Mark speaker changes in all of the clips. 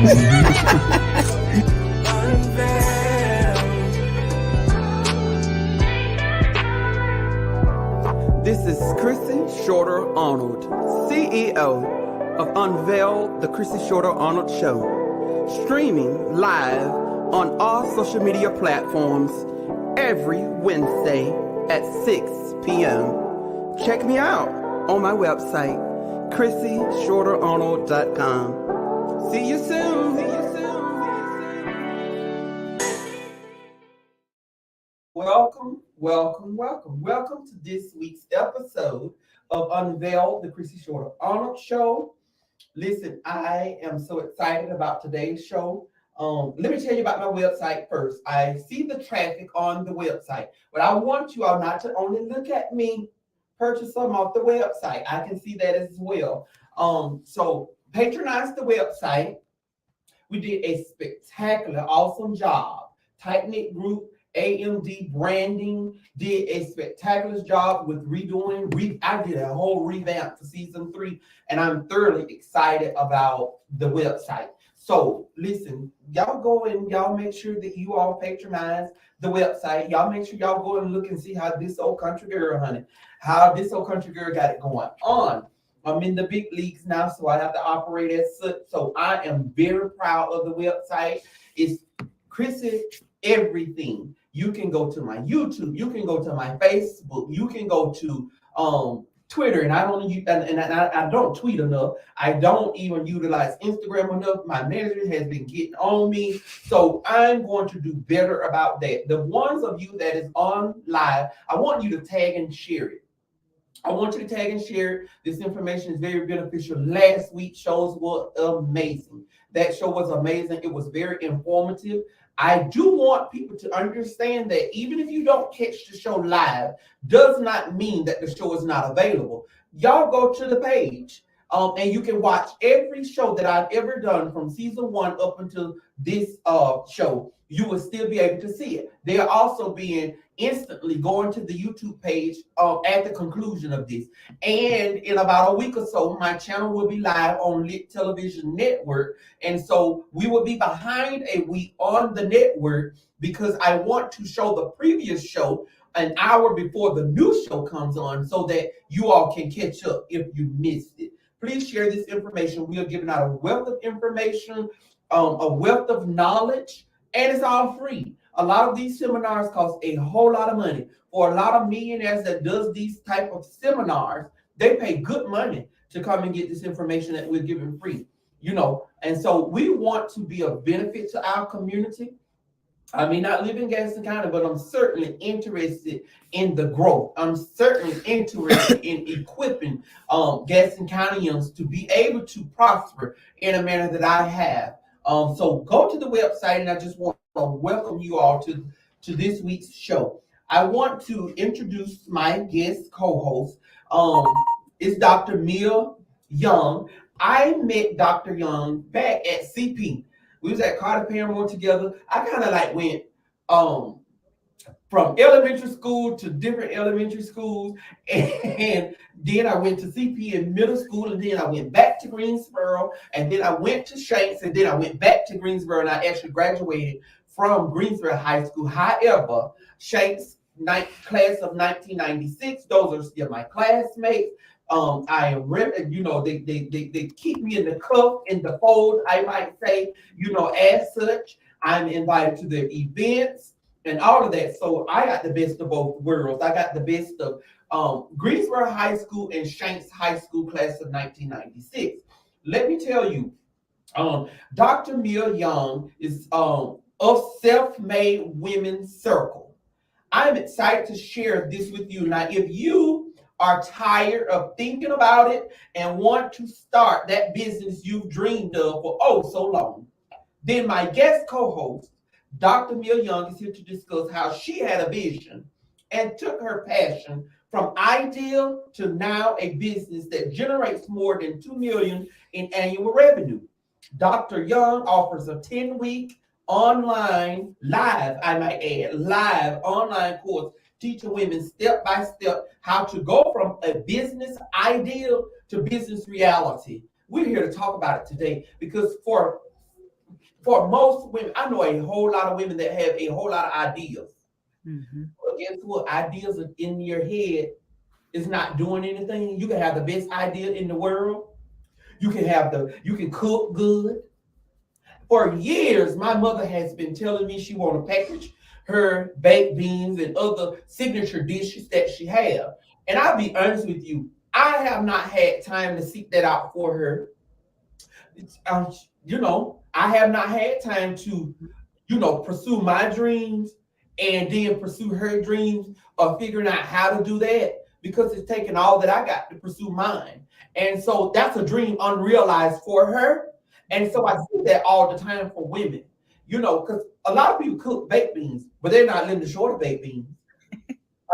Speaker 1: This is Chrissy Shorter-Arnold, CEO of Unveil the Chrissy Shorter-Arnold Show, streaming live on all social media platforms every Wednesday at 6 p.m. Check me out on my website, ChrissyShorterArnold.com. See you soon. Welcome to this week's episode of Unveil the Chrissy Shorter-Arnold Show. Listen, I am so excited about today's show. Let me tell you about my website first. I see the traffic on the website, but I want you all not to only look at me purchase some off the website. I can see that as well. So patronize the website. We did a spectacular, awesome job. Tight-knit group, AMD branding did a spectacular job with redoing. I did a whole revamp for season 3, and I'm thoroughly excited about the website. So listen, y'all go and y'all make sure that you all patronize the website. Y'all make sure y'all go and look and see how this old country girl, how this old country girl got it going on. I'm in the big leagues now, so I have to operate as such. So I am very proud of the website. It's Chrissy everything. You can go to my YouTube, you can go to my Facebook, you can go to Twitter, and I don't tweet enough. I don't even utilize Instagram enough. My manager has been getting on me, so I'm going to do better about that. The ones of you that is on live, I want you to tag and share it. I want you to tag and share it. This information is very beneficial. Last week's shows were amazing. That show was amazing. It was very informative. I do want people to understand that even if you don't catch the show live, does not mean that the show is not available. Y'all go to the page and you can watch every show that I've ever done from season 1 up until this show. You will still be able to see it. They are also being instantly going to the YouTube page at the conclusion of this. And in about a week or so, my channel will be live on Lit Television Network. And so we will be behind a week on the network because I want to show the previous show an hour before the new show comes on so that you all can catch up if you missed it. Please share this information. We are giving out a wealth of information, a wealth of knowledge, and it's all free. A lot of these seminars cost a whole lot of money. For a lot of millionaires that does these type of seminars, they pay good money to come and get this information that we're giving free. And so we want to be of benefit to our community. I may not live in Gaston County, but I'm certainly interested in the growth. I'm certainly interested in equipping Gaston Countyans to be able to prosper in a manner that I have. So go to the website, and I just want to welcome you all to this week's show. I want to introduce my guest co-host. It's Dr. Mia Young. I met Dr. Young back at CP. We was at Carter Paramore together. I kind of like went from elementary school to different elementary schools, and then I went to CP in middle school, and then I went back to Greensboro, and then I went to Shanks, and then I went back to Greensboro, and I actually graduated from Greensboro High School. However, Shanks class of 1996, those are still my classmates. I am, they keep me in the cuff, in the fold, I might say, as such. I'm invited to their events and all of that. So I got the best of both worlds. I got the best of Greensboro High School and Shanks High School class of 1996. Let me tell you, Dr. Mia Young is of Self-Made Women's Circle. I'm excited to share this with you. Now, if you are tired of thinking about it and want to start that business you've dreamed of for so long, then my guest co-host, Dr. Mia Young, is here to discuss how she had a vision and took her passion from idea to now a business that generates more than $2 million in annual revenue. Dr. Young offers a 10-week online, live online course teaching women step by step how to go from a business ideal to business reality. We're here to talk about it today because for For most women, I know a whole lot of women that have a whole lot of ideas.
Speaker 2: Mm-hmm.
Speaker 1: But guess what? Ideas are in your head is not doing anything. You can have the best idea in the world. You can cook good. For years, my mother has been telling me she want to package her baked beans and other signature dishes that she have. And I'll be honest with you, I have not had time to seek that out for her. Um, I have not had time to, pursue my dreams and then pursue her dreams of figuring out how to do that because it's taken all that I got to pursue mine. And so that's a dream unrealized for her. And so I see that all the time for women, because a lot of people cook baked beans, but they're not Linda Shorter baked beans.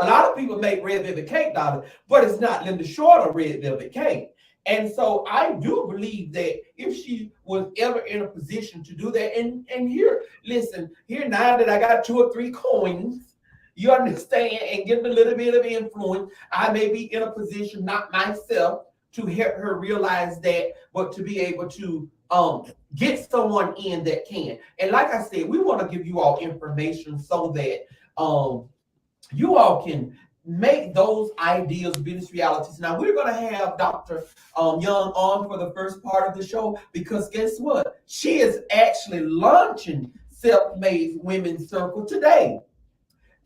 Speaker 1: A lot of people make red velvet cake, darling, but it's not Linda Shorter red velvet cake. And so I do believe that if she was ever in a position to do that, and here, listen, here now that I got 2 or 3 coins, you understand, and getting a little bit of influence, I may be in a position, not myself, to help her realize that, but to be able to get someone in that can. And like I said, we want to give you all information so that you all can make those ideas business realities. Now we're going to have Dr. Young on for the first part of the show because guess what? She is actually launching Self-Made Women's Circle today.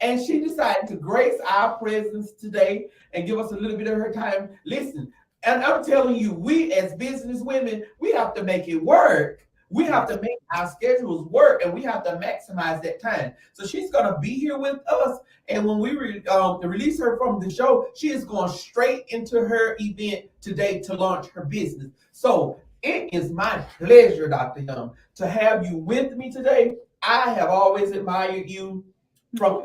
Speaker 1: And she decided to grace our presence today and give us a little bit of her time. Listen, and I'm telling you, we as business women, we have to make it work. We have to make our schedules work and we have to maximize that time. So she's going to be here with us. And when we release her from the show, she is going straight into her event today to launch her business. So it is my pleasure, Dr. Young, to have you with me today. I have always admired you from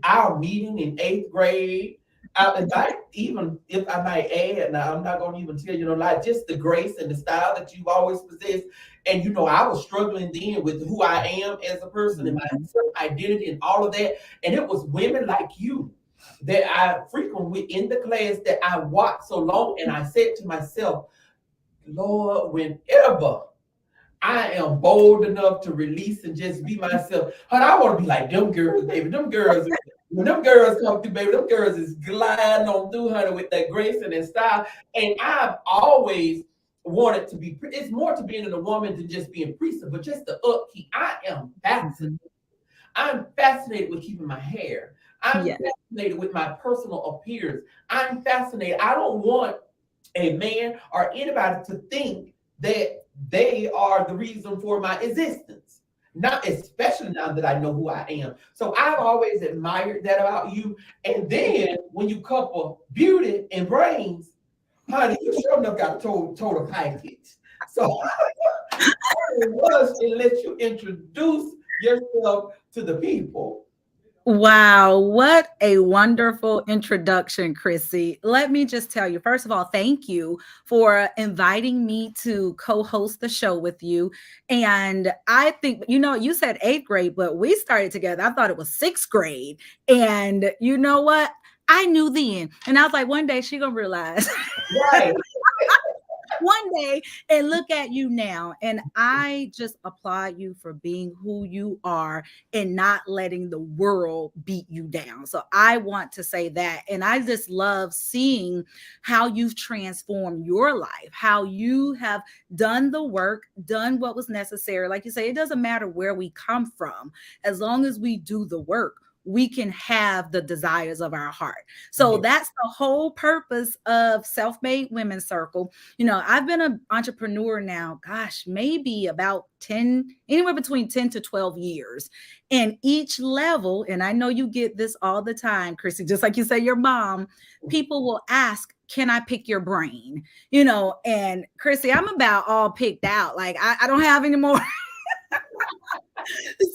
Speaker 1: our meeting in 8th grade. And I, even if I might add, now I'm not going to even tell you no lie, just the grace and the style that you've always possessed. And I was struggling then with who I am as a person and my identity and all of that. And it was women like you that I frequently in the class that I watched so long. And I said to myself, Lord, whenever I am bold enough to release and just be myself. And I want to be like them girls, baby. Them girls, when them girls come through, baby, them girls is gliding on through, honey, with that grace and that style. And I've always wanted to be, it's more to being a woman than just being priestess, but just the upkeep. I am fascinated. I'm fascinated with keeping my hair. I'm fascinated with my personal appearance. I'm fascinated. I don't want a man or anybody to think that they are the reason for my existence. Not especially now that I know who I am. So I've always admired that about you. And then when you couple beauty and brains, honey, you sure enough got a total package. So I was to let you introduce yourself to the people.
Speaker 2: Wow, what a wonderful introduction, Chrissy. Let me just tell you, first of all, thank you for inviting me to co-host the show with you. And I think, you said 8th grade, but we started together. I thought it was 6th grade. And you know what? I knew then. And I was like, one day she gonna realize.
Speaker 1: Right.
Speaker 2: One day, and look at you now. And I just applaud you for being who you are and not letting the world beat you down. So I want to say that. And I just love seeing how you've transformed your life, how you have done the work, done what was necessary. Like you say, it doesn't matter where we come from, as long as we do the work, we can have the desires of our heart. So that's the whole purpose of Self-Made Women's Circle. I've been an entrepreneur now, gosh, maybe about 10, anywhere between 10 to 12 years. And each level, and I know you get this all the time, Chrissy, just like you say, your mom, people will ask, can I pick your brain? And Chrissy, I'm about all picked out. Like I don't have any more.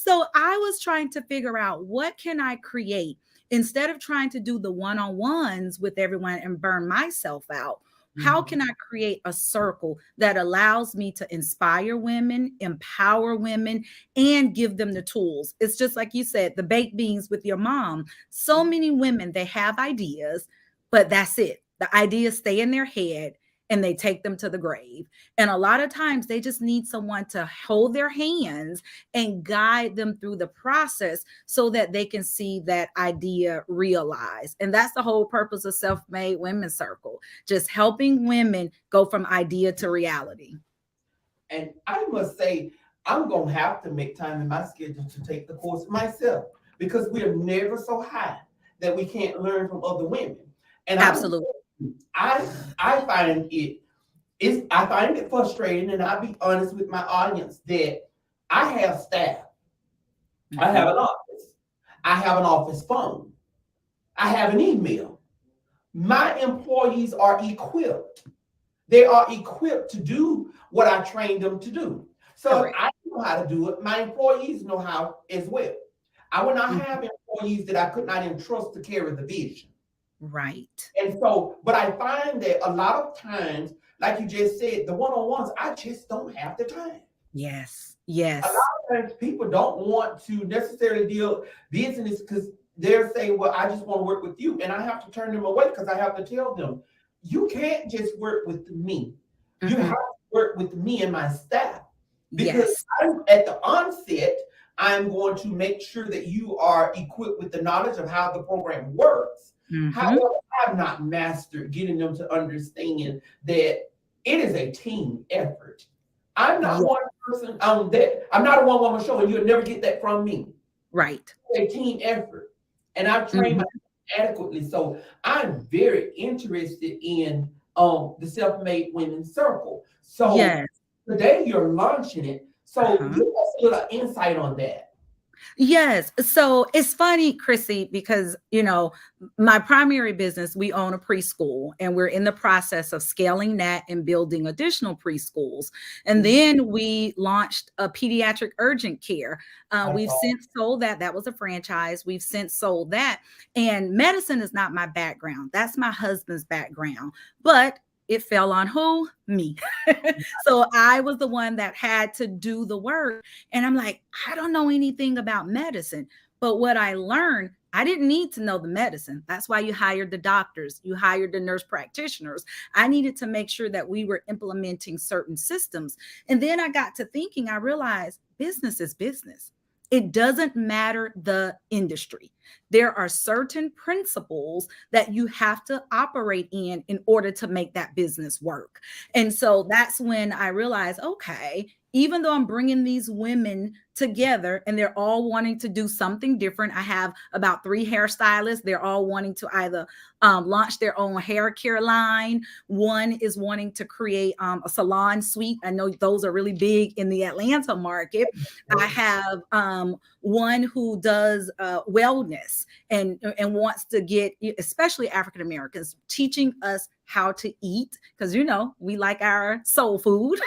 Speaker 2: So I was trying to figure out, what can I create instead of trying to do the one-on-ones with everyone and burn myself out? How can I create a circle that allows me to inspire women, empower women, and give them the tools? It's just like you said, the baked beans with your mom. So many women, they have ideas, but that's it. The ideas stay in their head and they take them to the grave. And a lot of times they just need someone to hold their hands and guide them through the process so that they can see that idea realized. And that's the whole purpose of Self-Made Women Circle, just helping women go from idea to reality.
Speaker 1: And I must say, I'm going to have to make time in my schedule to take the course myself because we are never so high that we can't learn from other women. And
Speaker 2: Absolutely.
Speaker 1: I find I find it frustrating, and I'll be honest with my audience that I have staff. I have an office. I have an office phone. I have an email. My employees are equipped. They are equipped to do what I trained them to do. So if I know how to do it, my employees know how as well. I would not have employees that I could not entrust to carry the vision.
Speaker 2: Right.
Speaker 1: And so, but I find that a lot of times, like you just said, the one-on-ones, I just don't have the time.
Speaker 2: Yes. Yes.
Speaker 1: A lot of times people don't want to necessarily deal business because they're saying, well, I just want to work with you. And I have to turn them away because I have to tell them, you can't just work with me. You have to work with me and my staff. Because at the onset, I'm going to make sure that you are equipped with the knowledge of how the program works. However, I have not mastered getting them to understand that it is a team effort. I'm not one person I'm not a one-woman show, and you'll never get that from me.
Speaker 2: Right.
Speaker 1: It's a team effort. And I've trained myself adequately. So I'm very interested in the Self-Made Women Circle. So today you're launching it. So give us a little insight on that.
Speaker 2: Yes. So it's funny, Chrissy, because, you know, my primary business, we own a preschool and we're in the process of scaling that and building additional preschools. And then we launched a pediatric urgent care. We've since sold that. That was a franchise. We've since sold that. And medicine is not my background. That's my husband's background. But it fell on who? Me. So I was the one that had to do the work. And I'm like, I don't know anything about medicine. But what I learned, I didn't need to know the medicine. That's why you hired the doctors. You hired the nurse practitioners. I needed to make sure that we were implementing certain systems. And then I got to thinking, I realized business is business. It doesn't matter the industry. There are certain principles that you have to operate in order to make that business work. And so that's when I realized, okay, even though I'm bringing these women together and they're all wanting to do something different. I have about 3 hairstylists. They're all wanting to either launch their own hair care line. One is wanting to create a salon suite. I know those are really big in the Atlanta market. I have one who does wellness and wants to get, especially African Americans, teaching us how to eat, because you know we like our soul food.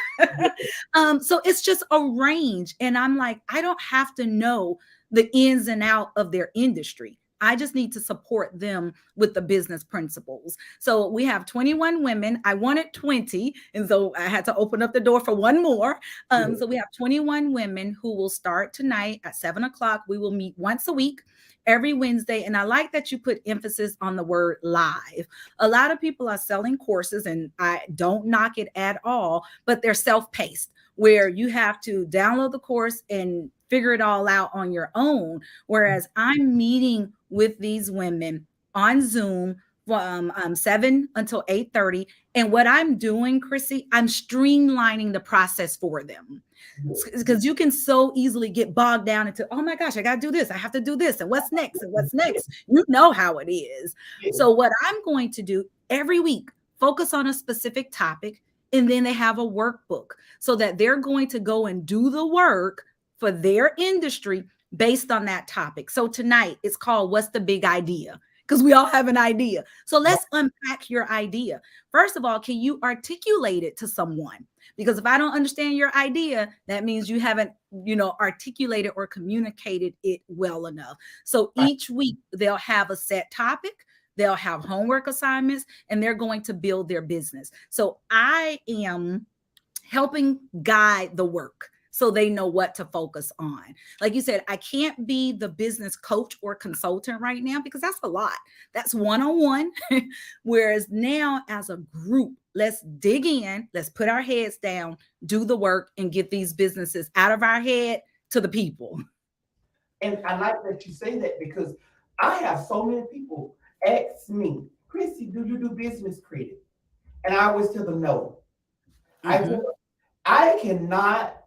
Speaker 2: So it's just a range, and I'm like, I don't have to know the ins and out of their industry. I just need to support them with the business principles. So we have 21 women. I wanted 20, and so I had to open up the door for one more. So we have 21 women who will start tonight at 7 o'clock. We will meet once a week, every Wednesday. And I like that you put emphasis on the word live. A lot of people are selling courses, and I don't knock it at all, but they're self-paced, where you have to download the course and figure it all out on your own. Whereas I'm meeting with these women on Zoom from 7 until 8:30. And what I'm doing, Chrissy, I'm streamlining the process for them. Because you can so easily get bogged down into, oh my gosh, I got to do this. I have to do this. And what's next? And what's next? You know how it is. So what I'm going to do every week, focus on a specific topic. And then they have a workbook so that they're going to go and do the work for their industry based on that topic. So tonight it's called What's the Big Idea? Because we all have an idea. So let's unpack your idea. First of all, can you articulate it to someone? Because if I don't understand your idea, that means you haven't, articulated or communicated it well enough. So each week they'll have a set topic. They'll have homework assignments, and they're going to build their business. So I am helping guide the work so they know what to focus on. Like you said, I can't be the business coach or consultant right now because that's a lot. That's one-on-one. Whereas now as a group, let's dig in, let's put our heads down, do the work, and get these businesses out of our head to the people.
Speaker 1: And I like that you say that because I have so many people ask me, Chrissy, do you do business credit? And I always tell them no. I tell
Speaker 2: Mhm.
Speaker 1: them, I cannot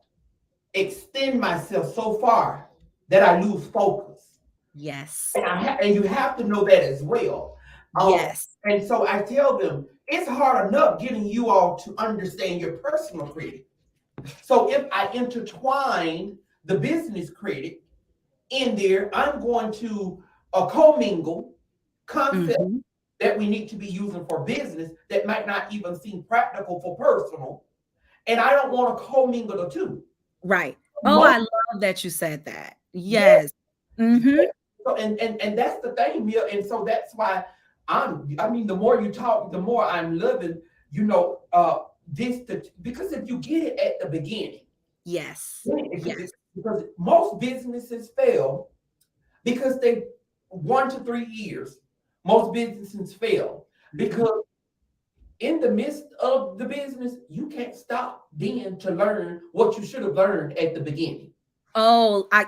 Speaker 1: extend myself so far that I lose focus.
Speaker 2: Yes.
Speaker 1: And you have to know that as well.
Speaker 2: Yes.
Speaker 1: And so I tell them it's hard enough getting you all to understand your personal credit. So if I intertwine the business credit in there, I'm going to commingle concepts
Speaker 2: Mhm.
Speaker 1: that we need to be using for business that might not even seem practical for personal. And I don't want to commingle the two.
Speaker 2: Right. Oh,
Speaker 1: Most,
Speaker 2: I love that you said that.
Speaker 1: yeah,
Speaker 2: Yes. Mhm.
Speaker 1: so, and that's the thing, Mia. And so that's why I mean, the more you talk, the more I'm loving, because if you get it at the beginning,
Speaker 2: Yes. Yes.
Speaker 1: because most businesses fail because they 1 to 3 years, most businesses fail
Speaker 2: Mhm.
Speaker 1: because in the midst of the business, you can't stop then to learn what you should have learned at the beginning.
Speaker 2: Oh, I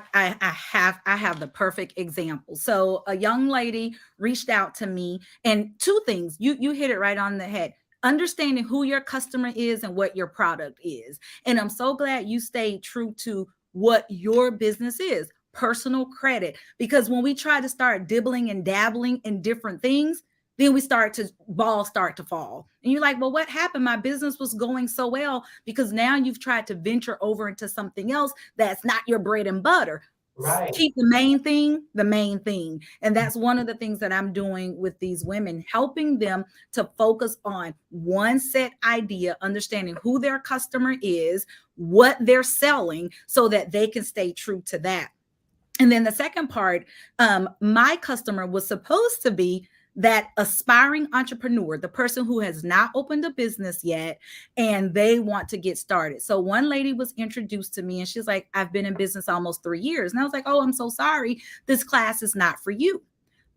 Speaker 2: have the perfect example. So a young lady reached out to me, and two things. You hit it right on the head. Understanding who your customer is and what your product is. And I'm so glad you stayed true to what your business is, personal credit. Because when we try to start dibbling and dabbling in different things, then we start to fall. And you're like, well, what happened? My business was going so well because now you've tried to venture over into something else that's not your bread and butter.
Speaker 1: Right.
Speaker 2: Keep the main thing the main thing. And that's one of the things that I'm doing with these women, helping them to focus on one set idea, understanding who their customer is, what they're selling, so that they can stay true to that. And then the second part, my customer was supposed to be that aspiring entrepreneur, the person who has not opened a business yet and they want to get started. So one lady was introduced to me and she's like, I've been in business almost 3 years. And I was like, oh, I'm so sorry. This class is not for you.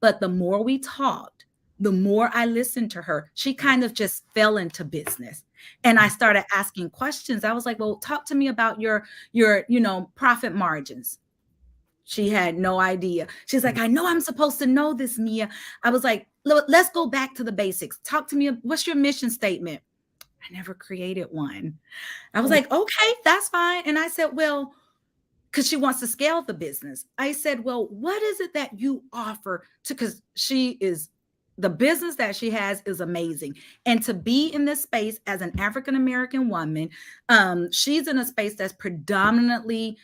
Speaker 2: But the more we talked, the more I listened to her, she kind of just fell into business. And I started asking questions. I was like, well, talk to me about your profit margins. She had no idea. She's like, I know I'm supposed to know this, Mia. I was like, let's go back to the basics. Talk to me. What's your mission statement? I never created one. I was like, okay, that's fine. And I said, well, because she wants to scale the business. I said, well, what is it that you offer to, because the business that she has is amazing. And to be in this space as an African American woman, she's in a space that's predominantly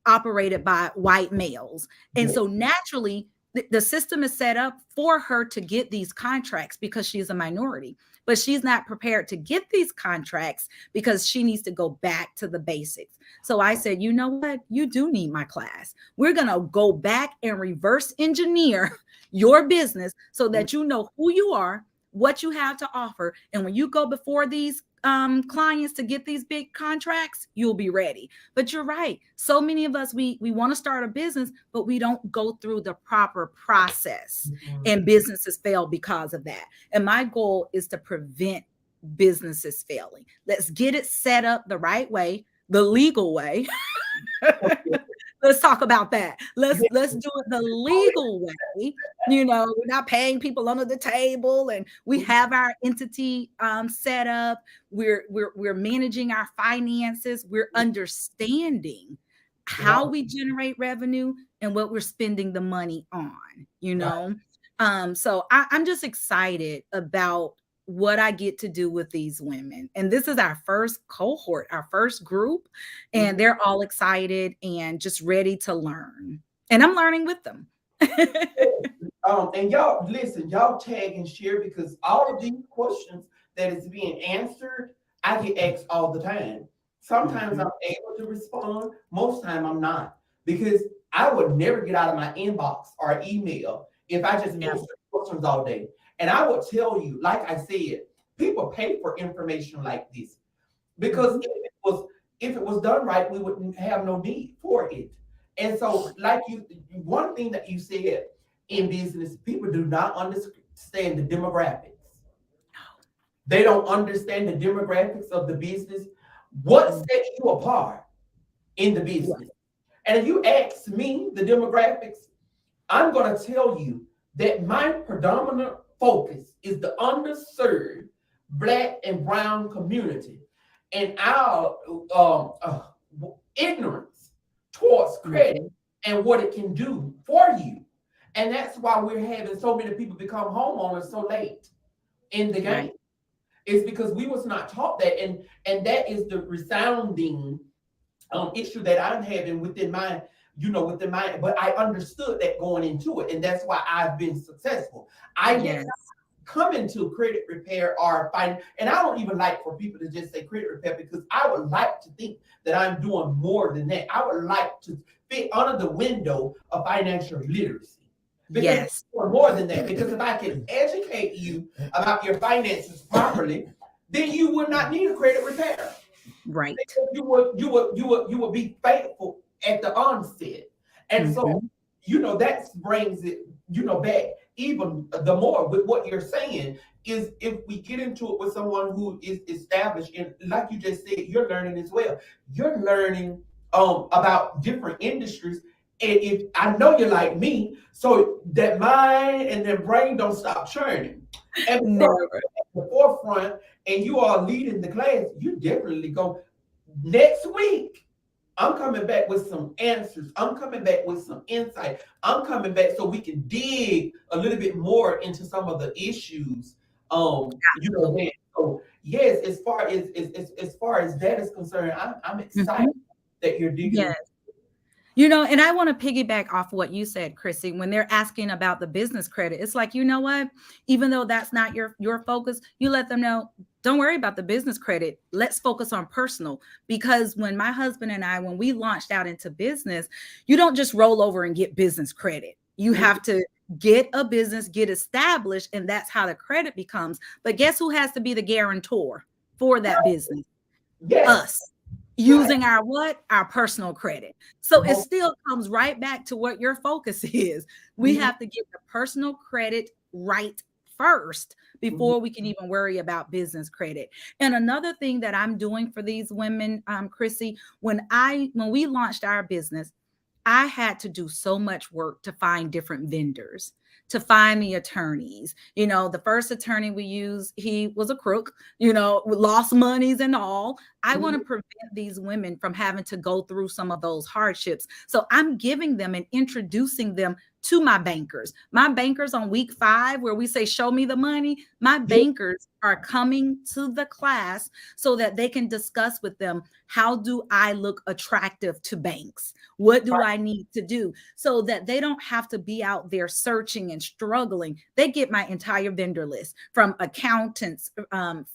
Speaker 2: operated by white males. And
Speaker 1: Yeah.
Speaker 2: so naturally, the system is set up for her to get these contracts because she's a minority, but she's not prepared to get these contracts because she needs to go back to the basics. So I said, you know what? You do need my class. We're going to go back and reverse engineer your business so that you know who you are, what you have to offer. And when you go before these clients to get these big contracts, you'll be ready. But you're right. So many of us, we want to start a business, but we don't go through the proper process,
Speaker 1: Mhm.
Speaker 2: and businesses fail because of that. And my goal is to prevent businesses failing. Let's get it set up the right way, the legal way. Let's talk about that. Let's do it the legal way. We're not paying people under the table, and we have our entity set up. We're managing our finances. We're understanding how
Speaker 1: Right.
Speaker 2: we generate revenue and what we're spending the money on.
Speaker 1: Right.
Speaker 2: So I'm just excited about what I get to do with these women. And this is our first cohort, our first group, and
Speaker 1: Mhm.
Speaker 2: they're all excited and just ready to learn. And I'm learning with them.
Speaker 1: And y'all listen, y'all tag and share because all of these questions that is being answered, I get asked all the time. Sometimes I'm
Speaker 2: Mhm.
Speaker 1: able to respond, most time I'm not, because I would never get out of my inbox or email if I just
Speaker 2: Never.
Speaker 1: answer questions all day. And I would tell you, like I said, people pay for information like this because
Speaker 2: Mhm.
Speaker 1: if it was done right, we wouldn't have no need for it. And so, like one thing that you said in business, people do not understand the demographics. They don't understand the demographics of the business. What
Speaker 2: Mhm.
Speaker 1: sets you apart in the
Speaker 2: Right.
Speaker 1: business? And if you ask me the demographics, I'm going to tell you that my predominant focus is the underserved Black and Brown community and our ignorance towards credit
Speaker 2: Mhm.
Speaker 1: and what it can do for you. And that's why we're having so many people become homeowners so late in the game.
Speaker 2: Right.
Speaker 1: It's because we was not taught that, and that is the resounding issue that I'm having within my, within my. But I understood that going into it, and that's why I've been successful. I did not
Speaker 2: Yes.
Speaker 1: come into credit repair or find, and I don't even like for people to just say credit repair because I would like to think that I'm doing more than that. I would like to fit under the window of financial literacy because
Speaker 2: Yes.
Speaker 1: for more than that. Because if I can educate you about your finances properly, then you would not need a credit repair.
Speaker 2: Right.
Speaker 1: You would be faithful at the onset. And so,
Speaker 2: Mhm.
Speaker 1: that brings it, back even the more with what you're saying is if we get into it with someone who is established and like you just said, you're learning as well. You're learning about different industries. And if I know you're like me, so that mind and their brain don't stop churning. And because
Speaker 2: Never.
Speaker 1: you're at the forefront and you are leading the class, you definitely go next week. I'm coming back with some answers. I'm coming back with some insight. I'm coming back so we can dig a little bit more into some of the issues.
Speaker 2: Absolutely.
Speaker 1: So yes, as far as that is concerned, I'm excited
Speaker 2: Mhm.
Speaker 1: that you're digging in.
Speaker 2: Yes. And I want to piggyback off what you said, Chrissy, when they're asking about the business credit. It's like, you know what? Even though that's not your focus, you let them know, don't worry about the business credit. Let's focus on personal. Because when my husband and I, when we launched out into business, you don't just roll over and get business credit. You have to get a business, get established, and that's how the credit becomes. But guess who has to be the guarantor for that business?
Speaker 1: Yes,
Speaker 2: Us
Speaker 1: right.
Speaker 2: using our what? Our personal credit. So it still comes right back to what your focus is. We
Speaker 1: Mhm,
Speaker 2: have to get the personal credit right first
Speaker 1: mhm.
Speaker 2: before we can even worry about business credit. And another thing that I'm doing for these women, Chrissy, when we launched our business, I had to do so much work to find different vendors, to find the attorneys. The first attorney we used, he was a crook, lost monies and all. I want to
Speaker 1: Mhm.
Speaker 2: prevent these women from having to go through some of those hardships. So I'm giving them and introducing them to my bankers. My bankers on week 5, where we say, show me the money, my
Speaker 1: Yeah,
Speaker 2: bankers are coming to the class so that they can discuss with them, how do I look attractive to banks? What do I need to do so that they don't have to be out there searching and struggling? They get my entire vendor list from accountants,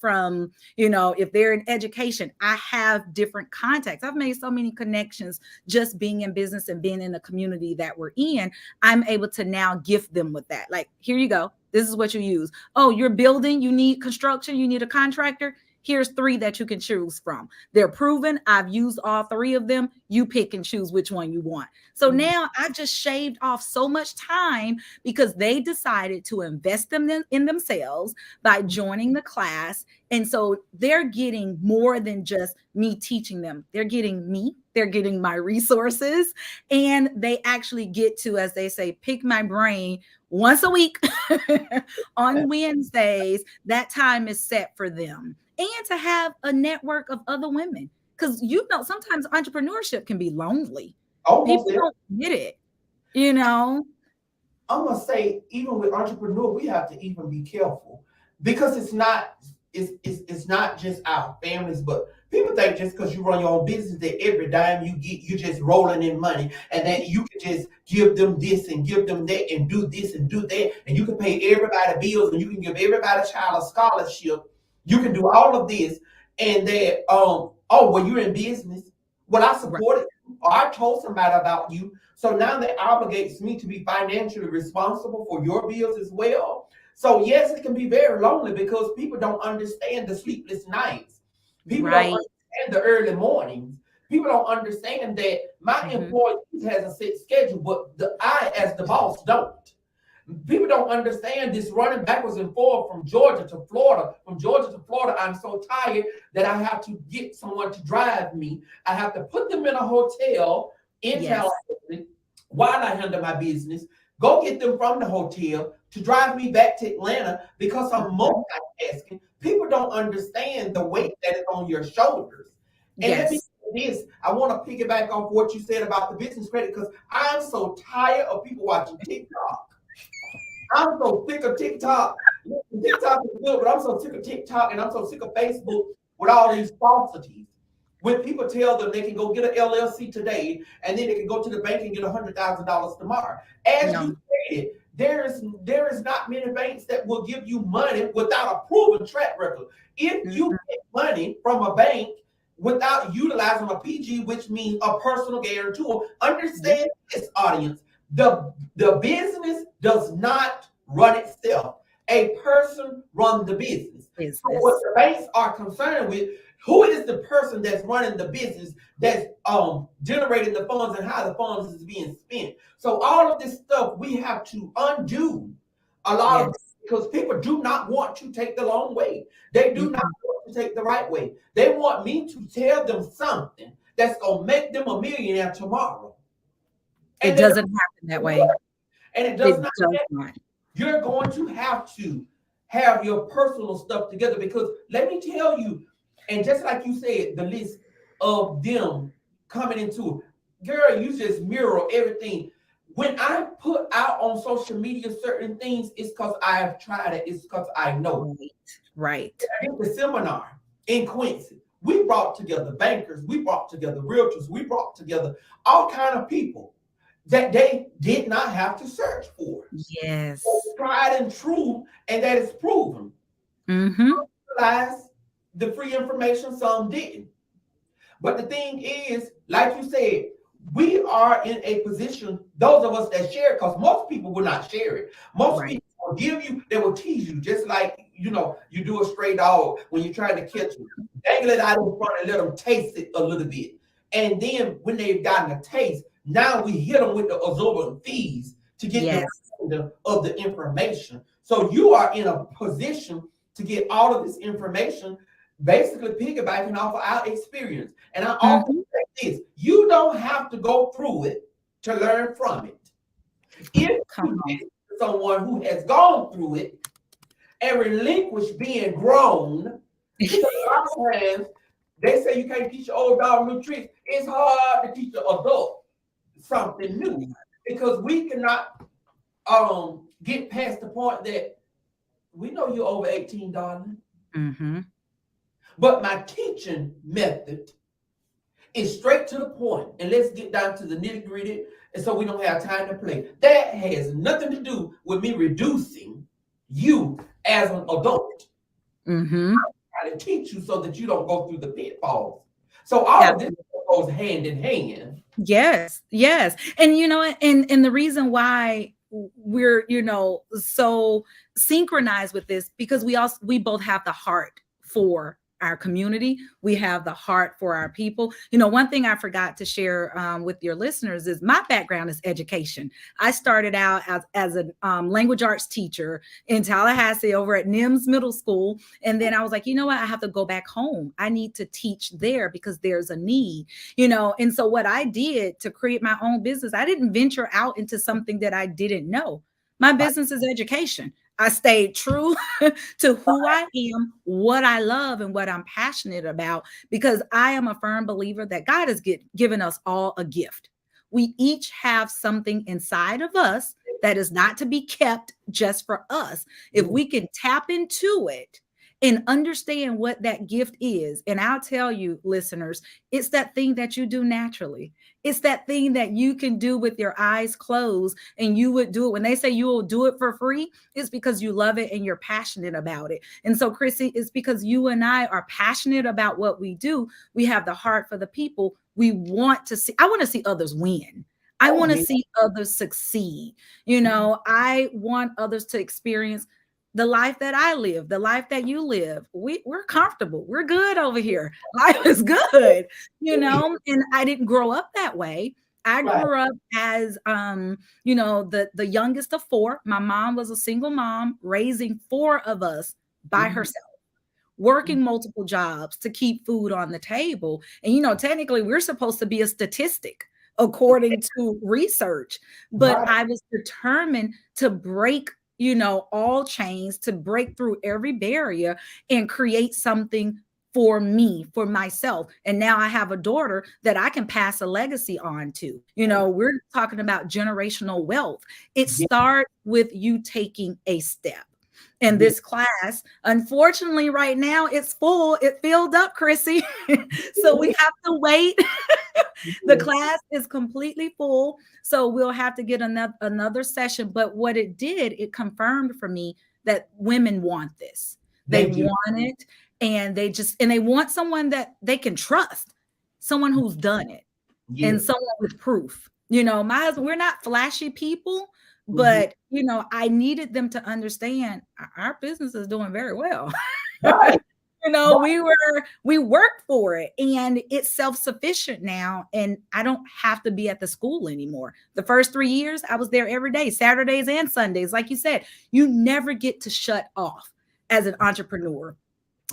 Speaker 2: from, if they're in education, I have different contacts. I've made so many connections just being in business and being in the community that we're in. I'm able to now gift them with that. Like, here you go. This is what you use. Oh, you're building, you need construction, you need a contractor. Here's 3 that you can choose from. They're proven. I've used all 3 of them. You pick and choose which one you want. So
Speaker 1: mhm.
Speaker 2: now I just shaved off so much time because they decided to invest in themselves by joining the class. And so they're getting more than just me teaching them. They're getting me, they're getting my resources, and they actually get to, as they say, pick my brain once a week on Wednesdays. That time is set for them. And to have a network of other women. Because sometimes entrepreneurship can be lonely.
Speaker 1: Almost
Speaker 2: People
Speaker 1: there.
Speaker 2: don't get it, you know?
Speaker 1: I'm gonna say even with entrepreneur, we have to even be careful because it's not just our families, but people think just because you run your own business that every dime you get, you just rolling in money, and that you can just give them this and give them that and do this and do that, and you can pay everybody bills and you can give everybody a child a scholarship. You can do all of this, and that oh well you're in business. Well I
Speaker 2: Right.
Speaker 1: supported you, or I told somebody about you, so now that obligates me to be financially responsible for your bills as well. So yes, it can be very lonely because people don't understand the sleepless nights. People don't
Speaker 2: Right.
Speaker 1: understand the early mornings. People don't understand that my
Speaker 2: Mhm.
Speaker 1: employees has a set schedule, but I, as the boss, don't. People don't understand this running backwards and forward from Georgia to Florida. From Georgia to Florida, I'm so tired that I have to get someone to drive me. I have to put them in a hotel in
Speaker 2: Yes.
Speaker 1: Tallahassee while I handle my business. Go get them from the hotel to drive me back to Atlanta because I'm multitasking. People don't understand the weight that is on your shoulders. And let me
Speaker 2: Yes.
Speaker 1: say this, I want to piggyback off what you said about the business credit because I'm so tired of people watching TikTok. I'm so sick of TikTok. TikTok is good, but I'm so sick of TikTok and I'm so sick of Facebook with all these falsities. When people tell them they can go get an LLC today and then they can go to the bank and get $100,000 tomorrow. As
Speaker 2: No.
Speaker 1: you stated, there is not many banks that will give you money without a proven track record. If you get money from a bank without utilizing a PG, which means a personal guarantor, understand this audience. The business does not run itself. A person runs the business.
Speaker 2: Business.
Speaker 1: So what the banks are concerned with, who is the person that's running the business, that's generating the funds and how the funds is being spent. So all of this stuff we have to undo a lot of this because people do not want to take the long way. They do not want to take the right way. They want me to tell them something that's gonna make them a millionaire tomorrow.
Speaker 2: It doesn't happen that way.
Speaker 1: And it does not happen. You're going to have your personal stuff together because let me tell you, and just like you said, the list of them coming into it, girl, you just mirror everything. When I put out on social media certain things, it's because I have tried it. It's because I know.
Speaker 2: Right.
Speaker 1: I did the seminar in Quincy. We brought together bankers. We brought together realtors. We brought together all kind of people that they did not have to search for.
Speaker 2: Yes.
Speaker 1: Tried and true, and that is proven. Realize the free information, some didn't. But the thing is, like you said, we are in a position, those of us that share, because most people will not share it. Most people will give you, they will tease you, just like, you do a stray dog when you're trying to catch them. Dangle it out in front and let them taste it a little bit. And then when they've gotten a taste, now we hit them with the absorbent fees to get of the information. So you are in a position to get all of this information, basically piggybacking off of our experience. And I often say this, you don't have to go through it to learn from it. If you get someone who has gone through it and relinquished being grown, because a lot of times they say you can't teach an old dog new tricks. It's hard to teach an adult something new because we cannot get past the point that we know you're over 18, darling. But my teaching method is straight to the point, and let's get down to the nitty gritty, and so we don't have time to play. That has nothing to do with me reducing you as an adult. I'm trying to teach you so that you don't go through the pitfalls. So all of this goes hand in hand.
Speaker 2: Yes. And and the reason why we're, so synchronized with this, because we both have the heart for our community. We have the heart for our people. One thing I forgot to share with your listeners is my background is education. I started out as a language arts teacher in Tallahassee over at NIMS Middle School. And then I was like, you know what? I have to go back home. I need to teach there because there's a need, And so what I did to create my own business, I didn't venture out into something that I didn't know. My business is education. I stayed true to who I am, what I love, and what I'm passionate about, because I am a firm believer that God has given us all a gift. We each have something inside of us that is not to be kept just for us. If we can tap into it and understand what that gift is, and I'll tell you, listeners, it's that thing that you do naturally. It's that thing that you can do with your eyes closed, and you would do it. When they say you will do it for free, it's because you love it and you're passionate about it. And so, Chrissy, it's because you and I are passionate about what we do. We have the heart for the people. I want to see others win. I want to see others succeed. I want others to experience the life that I live, the life that you live. We're comfortable. We're good over here. Life is good, and I didn't grow up that way. I
Speaker 1: Right.
Speaker 2: grew up as you know, the youngest of four. My mom was a single mom raising four of us by
Speaker 1: Mhm.
Speaker 2: herself, working multiple jobs to keep food on the table. And you know, technically we're supposed to be a statistic according to research, but
Speaker 1: Right.
Speaker 2: I was determined to break, you know, all chains, to break through every barrier and create something for me, for myself. And now I have a daughter that I can pass a legacy on to. You know, we're talking about generational wealth. It
Speaker 1: Yeah.
Speaker 2: starts with you taking a step. And
Speaker 1: Yeah.
Speaker 2: this class, unfortunately, right now it's full. It filled up, Chrissy. So we have to wait. The
Speaker 1: Yeah.
Speaker 2: class is completely full. So we'll have to get another session. But what it did, it confirmed for me that women want this. They
Speaker 1: They do.
Speaker 2: want it. And they want someone that they can trust, someone who's done it, and
Speaker 1: Yes.
Speaker 2: someone with proof. You know, my husband, we're not flashy people,
Speaker 1: Mhm.
Speaker 2: but you know, I needed them to understand our business is doing very well.
Speaker 1: Right.
Speaker 2: You know,
Speaker 1: Right.
Speaker 2: we worked for it and it's self-sufficient now. And I don't have to be at the school anymore. The first 3 years, I was there every day, Saturdays and Sundays. Like you said, you never get to shut off as an entrepreneur.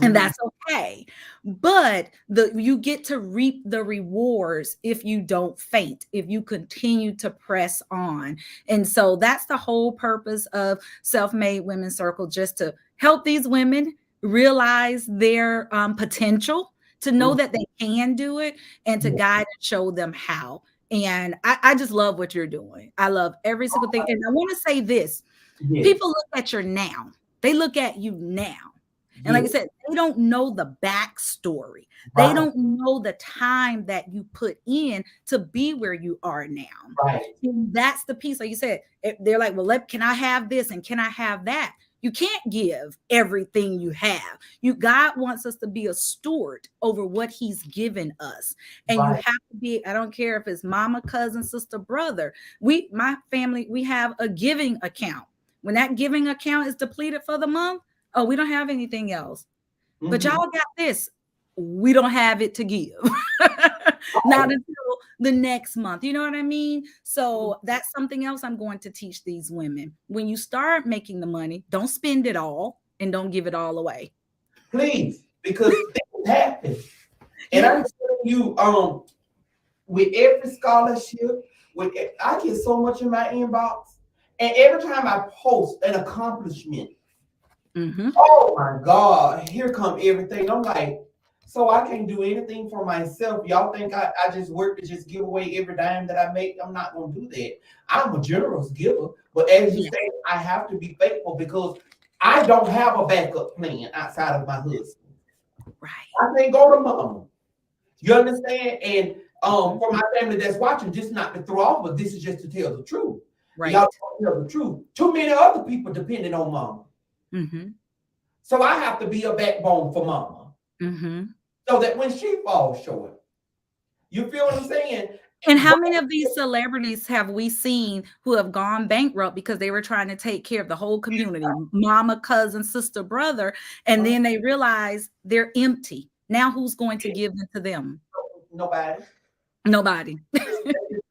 Speaker 2: And
Speaker 1: Mhm.
Speaker 2: that's okay. But you get to reap the rewards if you don't faint, if you continue to press on. And so that's the whole purpose of Self-Made Women's Circle, just to help these women realize their potential, to know
Speaker 1: Mhm.
Speaker 2: that they can do it, and to
Speaker 1: Yeah.
Speaker 2: guide and show them how. And I just love what you're doing. I love every single thing. And I want to say this:
Speaker 1: Yes.
Speaker 2: people look at your now, they look at you now. And like I
Speaker 1: Yes.
Speaker 2: said, they don't know the backstory. They
Speaker 1: Right.
Speaker 2: don't know the time that you put in to be where you are now.
Speaker 1: Right.
Speaker 2: And that's the piece. Like you said, they're like, well, can I have this and can I have that? You can't give everything you have. God wants us to be a steward over what he's given us. And you
Speaker 1: Right.
Speaker 2: have to be, I don't care if it's mama, cousin, sister, brother. My family, we have a giving account. When that giving account is depleted for the month, oh, we don't have anything else. But
Speaker 1: Mhm.
Speaker 2: y'all got this. We don't have it to give. Not
Speaker 1: Right.
Speaker 2: until the next month. You know what I mean? So that's something else I'm going to teach these women. When you start making the money, don't spend it all and don't give it all away.
Speaker 1: Please, because things happen. And I'm
Speaker 2: Yes.
Speaker 1: telling you, with every scholarship, I get so much in my inbox, and every time I post an accomplishment,
Speaker 2: Mm-hmm.
Speaker 1: oh my God, here come everything. I'm like, so I can't do anything for myself. Y'all think I just work to just give away every dime that I make? I'm not gonna do that. I'm a generous giver, but as you
Speaker 2: Yeah.
Speaker 1: say, I have to be faithful because I don't have a backup plan outside of my husband.
Speaker 2: Right.
Speaker 1: I can't go to mama. You understand? And
Speaker 2: Mm-hmm.
Speaker 1: for my family that's watching, just not to throw off, but this is just to tell the truth. Y'all
Speaker 2: Right.
Speaker 1: don't tell the truth. Too many other people depending on mama.
Speaker 2: Mm-hmm.
Speaker 1: So I have to be a backbone for mama.
Speaker 2: Mm-hmm.
Speaker 1: So that when she falls short, you feel what I'm saying?
Speaker 2: And how
Speaker 1: But
Speaker 2: many of these celebrities have we seen who have gone bankrupt because they were trying to take care of the whole community, mama, cousin, sister, brother, and then they realize they're empty. Now who's going to give into them?
Speaker 1: nobody.
Speaker 2: Nobody.
Speaker 1: That's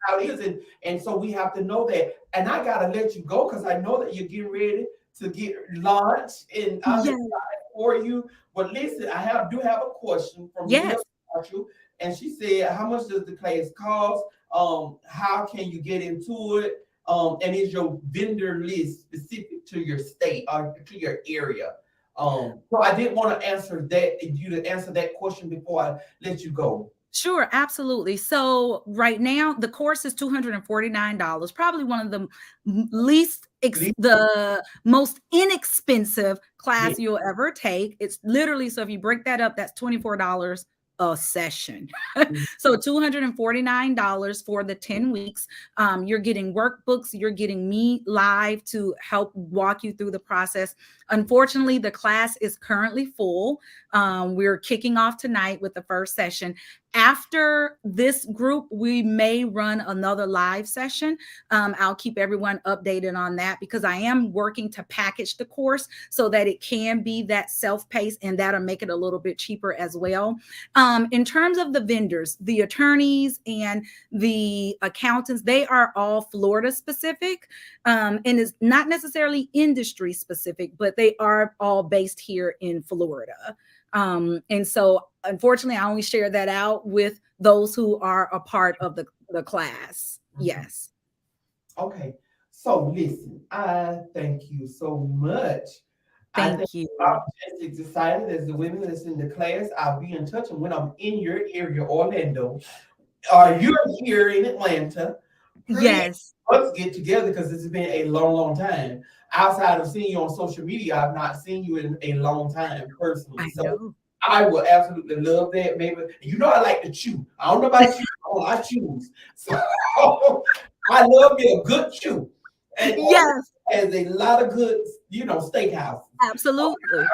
Speaker 1: how it is. And so we have to know that. And I gotta let you go because I know that you're getting ready to get lunch and I'm
Speaker 2: Yes.
Speaker 1: excited for you. But listen, do have a question from Mia
Speaker 2: Yes.
Speaker 1: Marshall. And she said, how much does the class cost? How can you get into it? And is your vendor list specific to your state or to your area? So I did want to answer that question before I let you go.
Speaker 2: Sure, absolutely. So right now the course is $249, probably one of the
Speaker 1: Please.
Speaker 2: the most inexpensive
Speaker 1: Yeah.
Speaker 2: class you'll ever take. It's literally, so if you break that up, that's $24 a session. So $249 for the 10 weeks. You're getting workbooks, you're getting me live to help walk you through the process. Unfortunately, the class is currently full. We're kicking off tonight with the first session. After this group, we may run another live session. I'll keep everyone updated on that because I am working to package the course so that it can be that self-paced, and that'll make it a little bit cheaper as well. In terms of the vendors, the attorneys and the accountants, they are all Florida specific, and it's not necessarily industry specific, but they are all based here in Florida. And so unfortunately, I only share that out with those who are a part of the class. Yes.
Speaker 1: Okay. So listen, I thank you so much.
Speaker 2: Thank you.
Speaker 1: I'm just as excited as the women that's in the class. I'll be in touch. And when I'm in your area, Orlando, or you're here in Atlanta,
Speaker 2: Yes.
Speaker 1: let's get together because it's been a long, long time. Outside of seeing you on social media, I've not seen you in a long time personally. So I would absolutely love that. Maybe I like to chew. I don't know about you, I choose. So I love me a good chew. And
Speaker 2: yes,
Speaker 1: has a lot of good, steakhouse.
Speaker 2: Absolutely.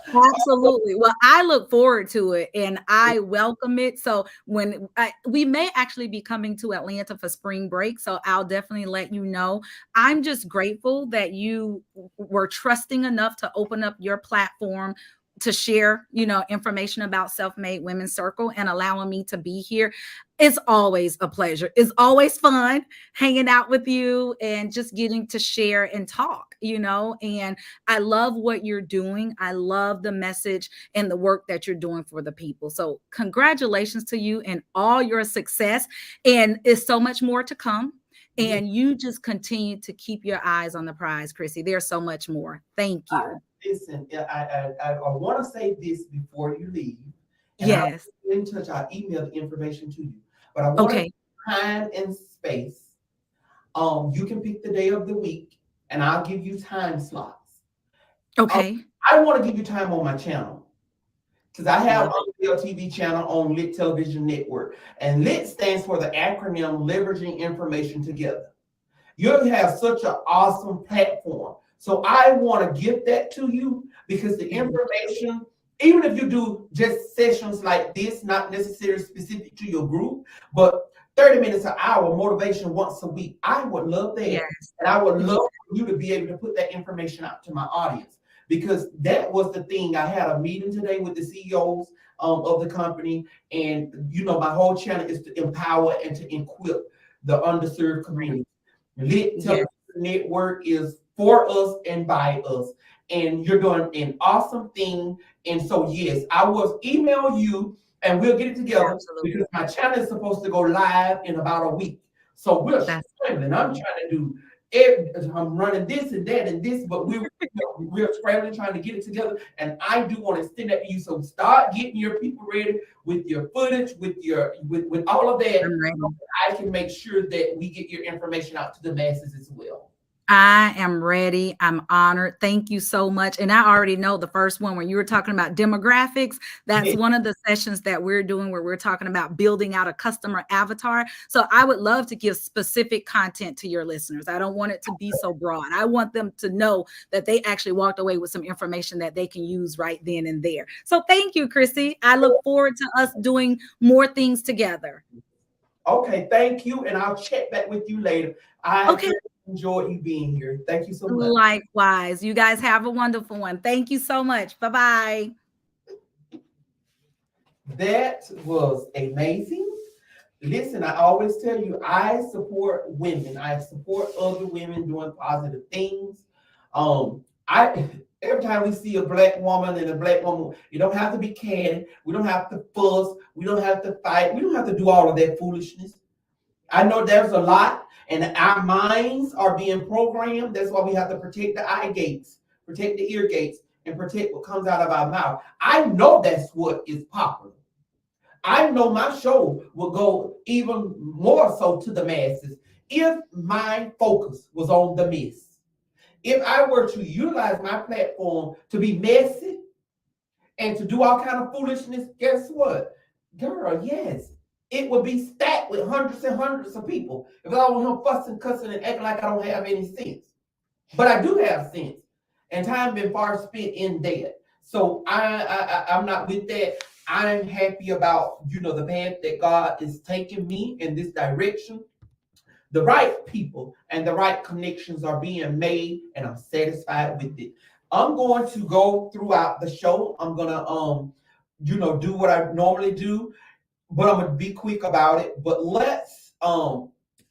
Speaker 2: Absolutely. Well, I look forward to it and I welcome it. So we may actually be coming to Atlanta for spring break, so I'll definitely let you know. I'm just grateful that you were trusting enough to open up your platform to share, information about Self-Made Women's Circle and allowing me to be here. It's always a pleasure. It's always fun hanging out with you and just getting to share and talk, and I love what you're doing. I love the message and the work that you're doing for the people. So congratulations to you and all your success. And it's so much more to come. And you just continue to keep your eyes on the prize, Chrissy. There's so much more. Thank you.
Speaker 1: Listen, I want to say this before you leave. And
Speaker 2: yes.
Speaker 1: I'll in touch. I'll email the information to you. But I want time and space. You can pick the day of the week, and I'll give you time slots.
Speaker 2: Okay.
Speaker 1: I want to give you time on my channel because I have a TV channel on Lit Television Network, and Lit stands for the acronym Leveraging Information Together. You have such an awesome platform. So I want to give that to you because the information, even if you do just sessions like this, not necessarily specific to your group, but 30 minutes an hour motivation once a week, I would love that. Yes. And I would love for you to be able to put that information out to my audience because that was the thing. I had a meeting today with the CEOs of the company, and my whole channel is to empower and to equip the underserved community. Lit Television Network is for us and by us, and you're doing an awesome thing. And so, yes, I will email you and we'll get it together because my channel is supposed to go live in about a week. So we're scrambling. I'm trying to do I'm running this and that and this, but we're scrambling trying to get it together. And I do want to extend that to you. So start getting your people ready with your footage, with all of that. So I can make sure that we get your information out to the masses as well.
Speaker 2: I am ready. I'm honored. Thank you so much. And I already know the first one when you were talking about demographics, that's one of the sessions that we're doing where we're talking about building out a customer avatar. So I would love to give specific content to your listeners. I don't want it to be so broad. I want them to know that they actually walked away with some information that they can use right then and there. So thank you, Chrissy. I look forward to us doing more things together.
Speaker 1: Okay, thank you. And I'll check back with you later. I enjoyed you being here. Thank you so much.
Speaker 2: Likewise. You guys have a wonderful one. Thank you so much. Bye-bye.
Speaker 1: That was amazing. Listen, I always tell you, I support women. I support other women doing positive things. Every time we see a Black woman and a Black woman, you don't have to be catty. We don't have to fuss. We don't have to fight. We don't have to do all of that foolishness. I know there's a lot, and our minds are being programmed. That's why we have to protect the eye gates, protect the ear gates, and protect what comes out of our mouth. I know that's what is popular. I know my show will go even more so to the masses if my focus was on the mess. If I were to utilize my platform to be messy and to do all kind of foolishness, guess what? Girl, yes. It would be stacked with hundreds and hundreds of people if I was him fussing, cussing, and acting like I don't have any sense. But I do have sense, and time been far spent in that. So I'm not with that. I'm happy about, the path that God is taking me in this direction. The right people and the right connections are being made, and I'm satisfied with it. I'm going to go throughout the show. I'm gonna do what I normally do, but I'm gonna be quick about it. But let's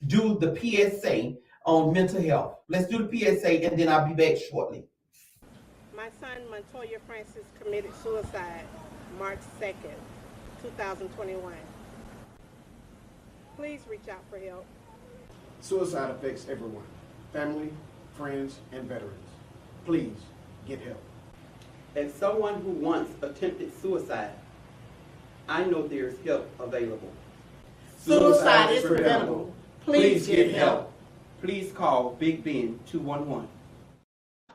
Speaker 1: do the PSA on mental health. Let's do the PSA, and then I'll be back shortly.
Speaker 3: My son, Montoya Francis, committed suicide March 2nd, 2021. Please reach out for help.
Speaker 4: Suicide affects everyone, family, friends, and veterans. Please get help.
Speaker 5: As someone who once attempted suicide, I know there's help available.
Speaker 4: Suicide is preventable. Please get help.
Speaker 5: Please call Big Ben 211.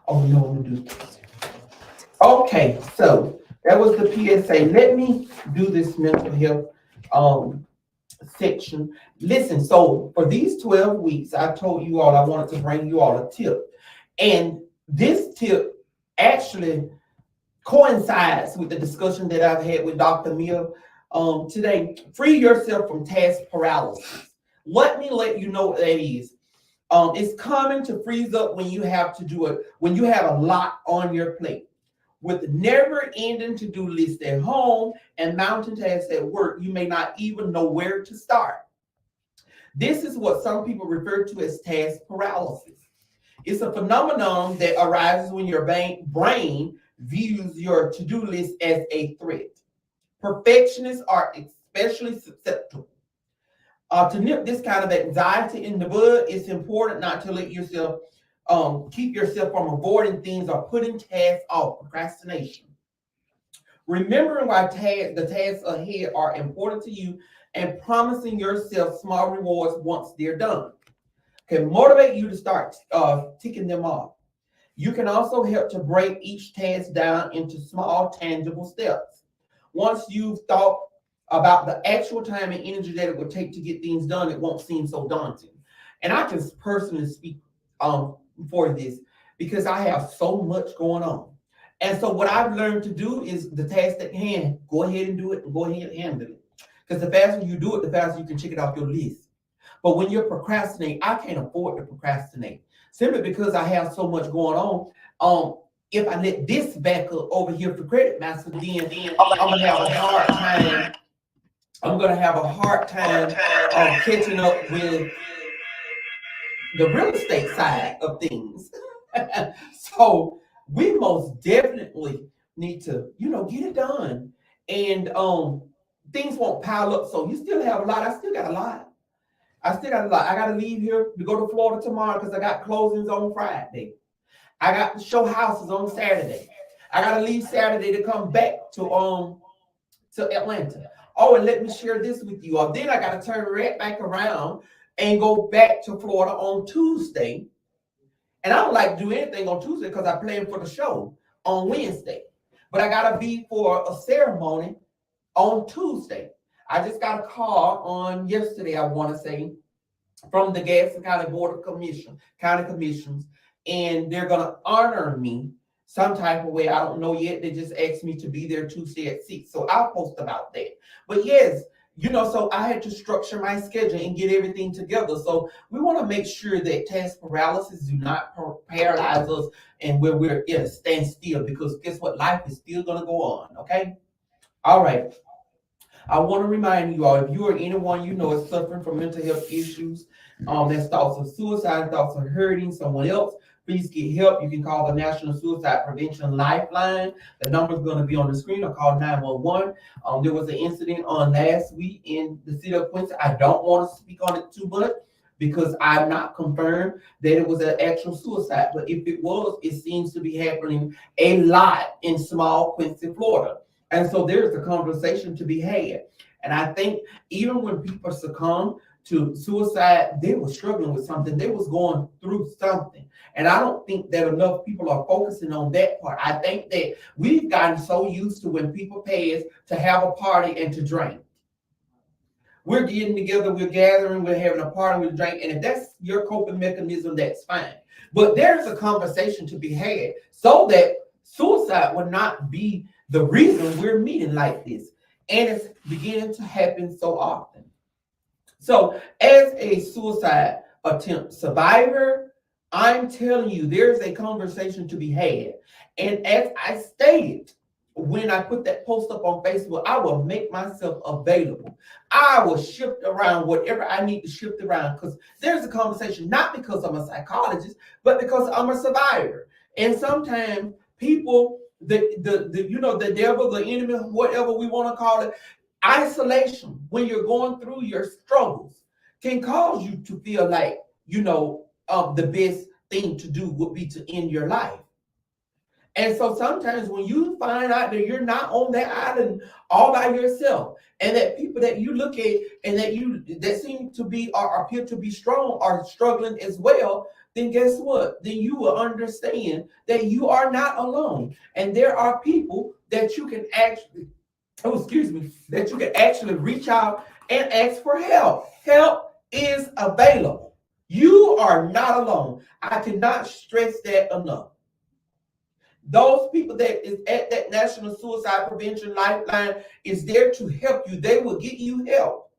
Speaker 1: Oh no, I'm gonna do this. Okay, so that was the PSA. Let me do this mental health section. Listen, so for these 12 weeks, I told you all I wanted to bring you all a tip. And this tip actually coincides with the discussion that I've had with Dr. Mill today. Free yourself from task paralysis. Let me let you know what that is. It's common to freeze up when you have to do it, when you have a lot on your plate. With never-ending to-do lists at home and mountain tasks at work, you may not even know where to start. This is what some people refer to as task paralysis. It's a phenomenon that arises when your brain views your to-do list as a threat. Perfectionists are especially susceptible. To nip this kind of anxiety in the bud, it's important not to let yourself keep yourself from avoiding things or putting tasks off. Procrastination. Remembering why the tasks ahead are important to you and promising yourself small rewards once they're done can motivate you to start ticking them off. You can also help to break each task down into small, tangible steps. Once you've thought about the actual time and energy that it would take to get things done, it won't seem so daunting. And I can personally speak for this because I have so much going on. And so what I've learned to do is the task at hand, go ahead and do it and go ahead and handle it. Because the faster you do it, the faster you can check it off your list. But when you're procrastinating, I can't afford to procrastinate simply because I have so much going on. If I let this back up over here for Credit Master, then I'm gonna have a hard time. I'm gonna have a hard time catching up with the real estate side of things. So we most definitely need to, get it done. And things won't pile up. So you still have a lot. I still got a lot. I got to leave here to go to Florida tomorrow because I got closings on Friday. I got to show houses on Saturday. I got to leave Saturday to come back to Atlanta. Oh, and let me share this with you. Then I got to turn right back around and go back to Florida on Tuesday. And I don't like to do anything on Tuesday because I plan for the show on Wednesday. But I got to be for a ceremony on Tuesday. I just got a call on yesterday, I want to say, from the Gaston County Board of County Commissions, and they're going to honor me some type of way. I don't know yet. They just asked me to be there Tuesday at 6. So I'll post about that. But yes, so I had to structure my schedule and get everything together. So we want to make sure that task paralysis do not paralyze us and where we're in a standstill, because guess what? Life is still going to go on. Okay. All right. I want to remind you all, if you or anyone you know is suffering from mental health issues, that's thoughts of suicide, thoughts of hurting someone else, please get help. You can call the National Suicide Prevention Lifeline. The number is going to be on the screen, or call 911. There was an incident on last week in the city of Quincy. I don't want to speak on it too much because I'm not confirmed that it was an actual suicide. But if it was, it seems to be happening a lot in small Quincy, Florida. And so there's a conversation to be had. And I think even when people succumb to suicide, they were struggling with something. They was going through something. And I don't think that enough people are focusing on that part. I think that we've gotten so used to when people pass to have a party and to drink. We're getting together, we're gathering, we're having a party, we're drinking. And if that's your coping mechanism, that's fine. But there's a conversation to be had so that suicide would not be the reason we're meeting like this. and it's beginning to happen so often. So, as a suicide attempt survivor, I'm telling you, there's a conversation to be had. And as I stated, when I put that post up on Facebook, I will make myself available. I will shift around whatever I need to shift around, because there's a conversation, not because I'm a psychologist, but because I'm a survivor. And sometimes people, the devil, the enemy, whatever we want to call it, isolation, when you're going through your struggles, can cause you to feel like, the best thing to do would be to end your life. And so sometimes when you find out that you're not on that island all by yourself, and that people that you look at and that seem to be or appear to be strong are struggling as well, then guess what? Then you will understand that you are not alone. And there are people that you can actually, that you can actually reach out and ask for help. Help is available. You are not alone. I cannot stress that enough. Those people that is at that National Suicide Prevention Lifeline is there to help you. They will get you help.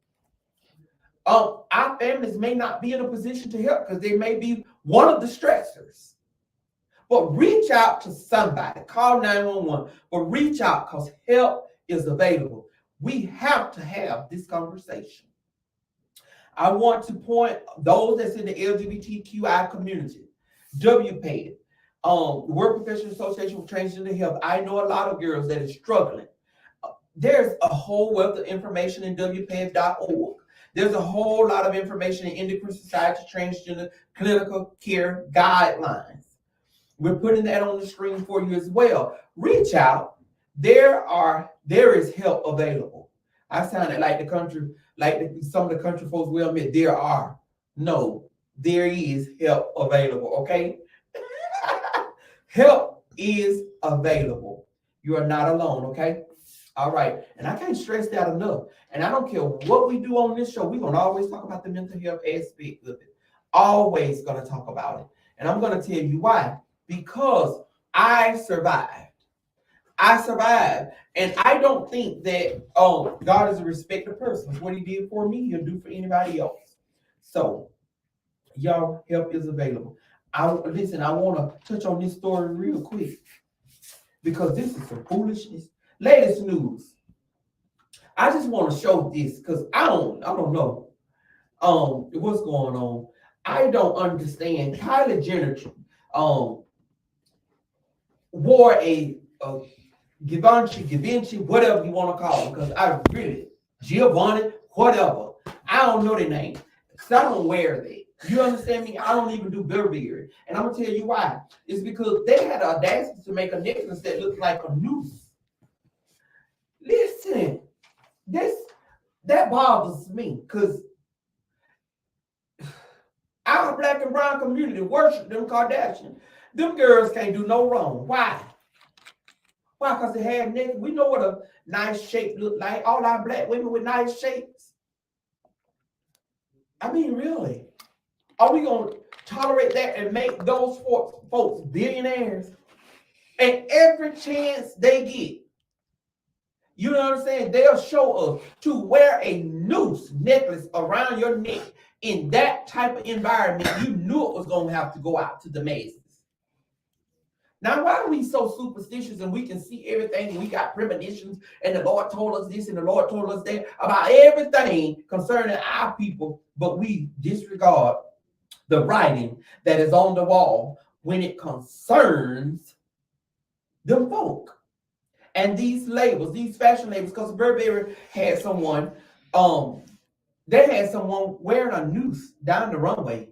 Speaker 1: Our families may not be in a position to help because they may be one of the stressors. But reach out to somebody. Call 911. But reach out, because help is available. We have to have this conversation. I want to point those that's in the LGBTQI community. WPAD. Work Professional Association for Transgender Health. I know a lot of girls that are struggling. There's a whole wealth of information in WPAD.org. There's a whole lot of information in Endocrine Society Transgender Clinical Care Guidelines. We're putting that on the screen for you as well. Reach out. There is help available. I sounded like the country, some of the country folks will admit there are. No, there is help available, okay? Help is available. You are not alone, okay? All right. And I can't stress that enough. And I don't care what we do on this show, we're going to always talk about the mental health aspect of it. Always going to talk about it. And I'm going to tell you why. Because I survived. And I don't think that God is a respecter of persons. What he did for me, he'll do for anybody else. So, y'all, help is available. I want to touch on this story real quick, because this is some foolishness. Latest news. I just want to show this because I don't know what's going on. I don't understand. Kylie Jenner wore a Givenchy, whatever you want to call them, because Giovanni, whatever. I don't know their name because I don't wear that. You understand me? I don't even do Burberry. And I'm going to tell you why. It's because they had the audacity to make a necklace that looked like a noose. Listen, that bothers me, because our black and brown community worship them Kardashians. Them girls can't do no wrong. Why? Why? Because they have necklace. We know what a nice shape look like. All our black women with nice shapes. I mean, really? Are we going to tolerate that and make those folks billionaires? And every chance they get, you know what I'm saying, they'll show us to wear a noose necklace around your neck in that type of environment. You knew it was going to have to go out to the masses. Now, why are we so superstitious and we can see everything and we got premonitions and the Lord told us this and the Lord told us that about everything concerning our people, but we disregard the writing that is on the wall when it concerns them folk? And these labels, these fashion labels, because Burberry had someone, they had someone wearing a noose down the runway.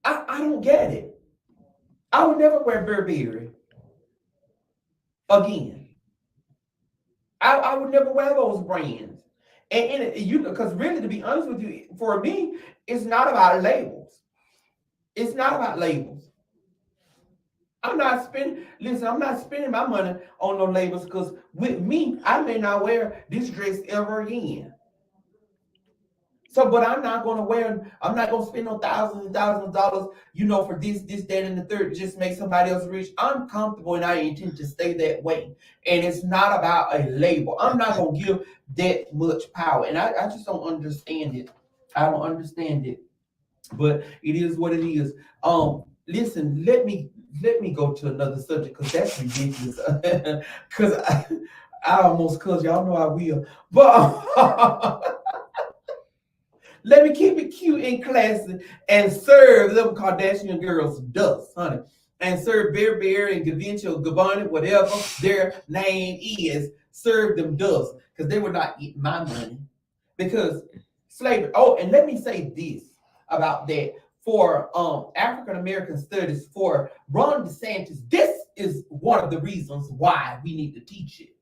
Speaker 1: I don't get it. I would never wear Burberry again. I would never wear those brands. And because really, to be honest with you, for me, it's not about labels. It's not about labels. I'm not spending my money on no labels, because with me, I may not wear this dress ever again. So, but I'm not going to spend no thousands and thousands of dollars, for this, that, and the third, to just make somebody else rich. I'm comfortable and I intend to stay that way. And it's not about a label. I'm not going to give that much power. And I just don't understand it. I don't understand it. But it is what it is. Listen, let me go to another subject because that's ridiculous. Because I almost cuss, y'all know I will. But let me keep it cute and classy and serve them Kardashian girls dust, honey. And serve Bear and Gavinci or Gabbani, whatever their name is, serve them dust because they were not eating my money. Because slavery. Oh, and let me say this about that. For African American studies, for Ron DeSantis, this is one of the reasons why we need to teach it.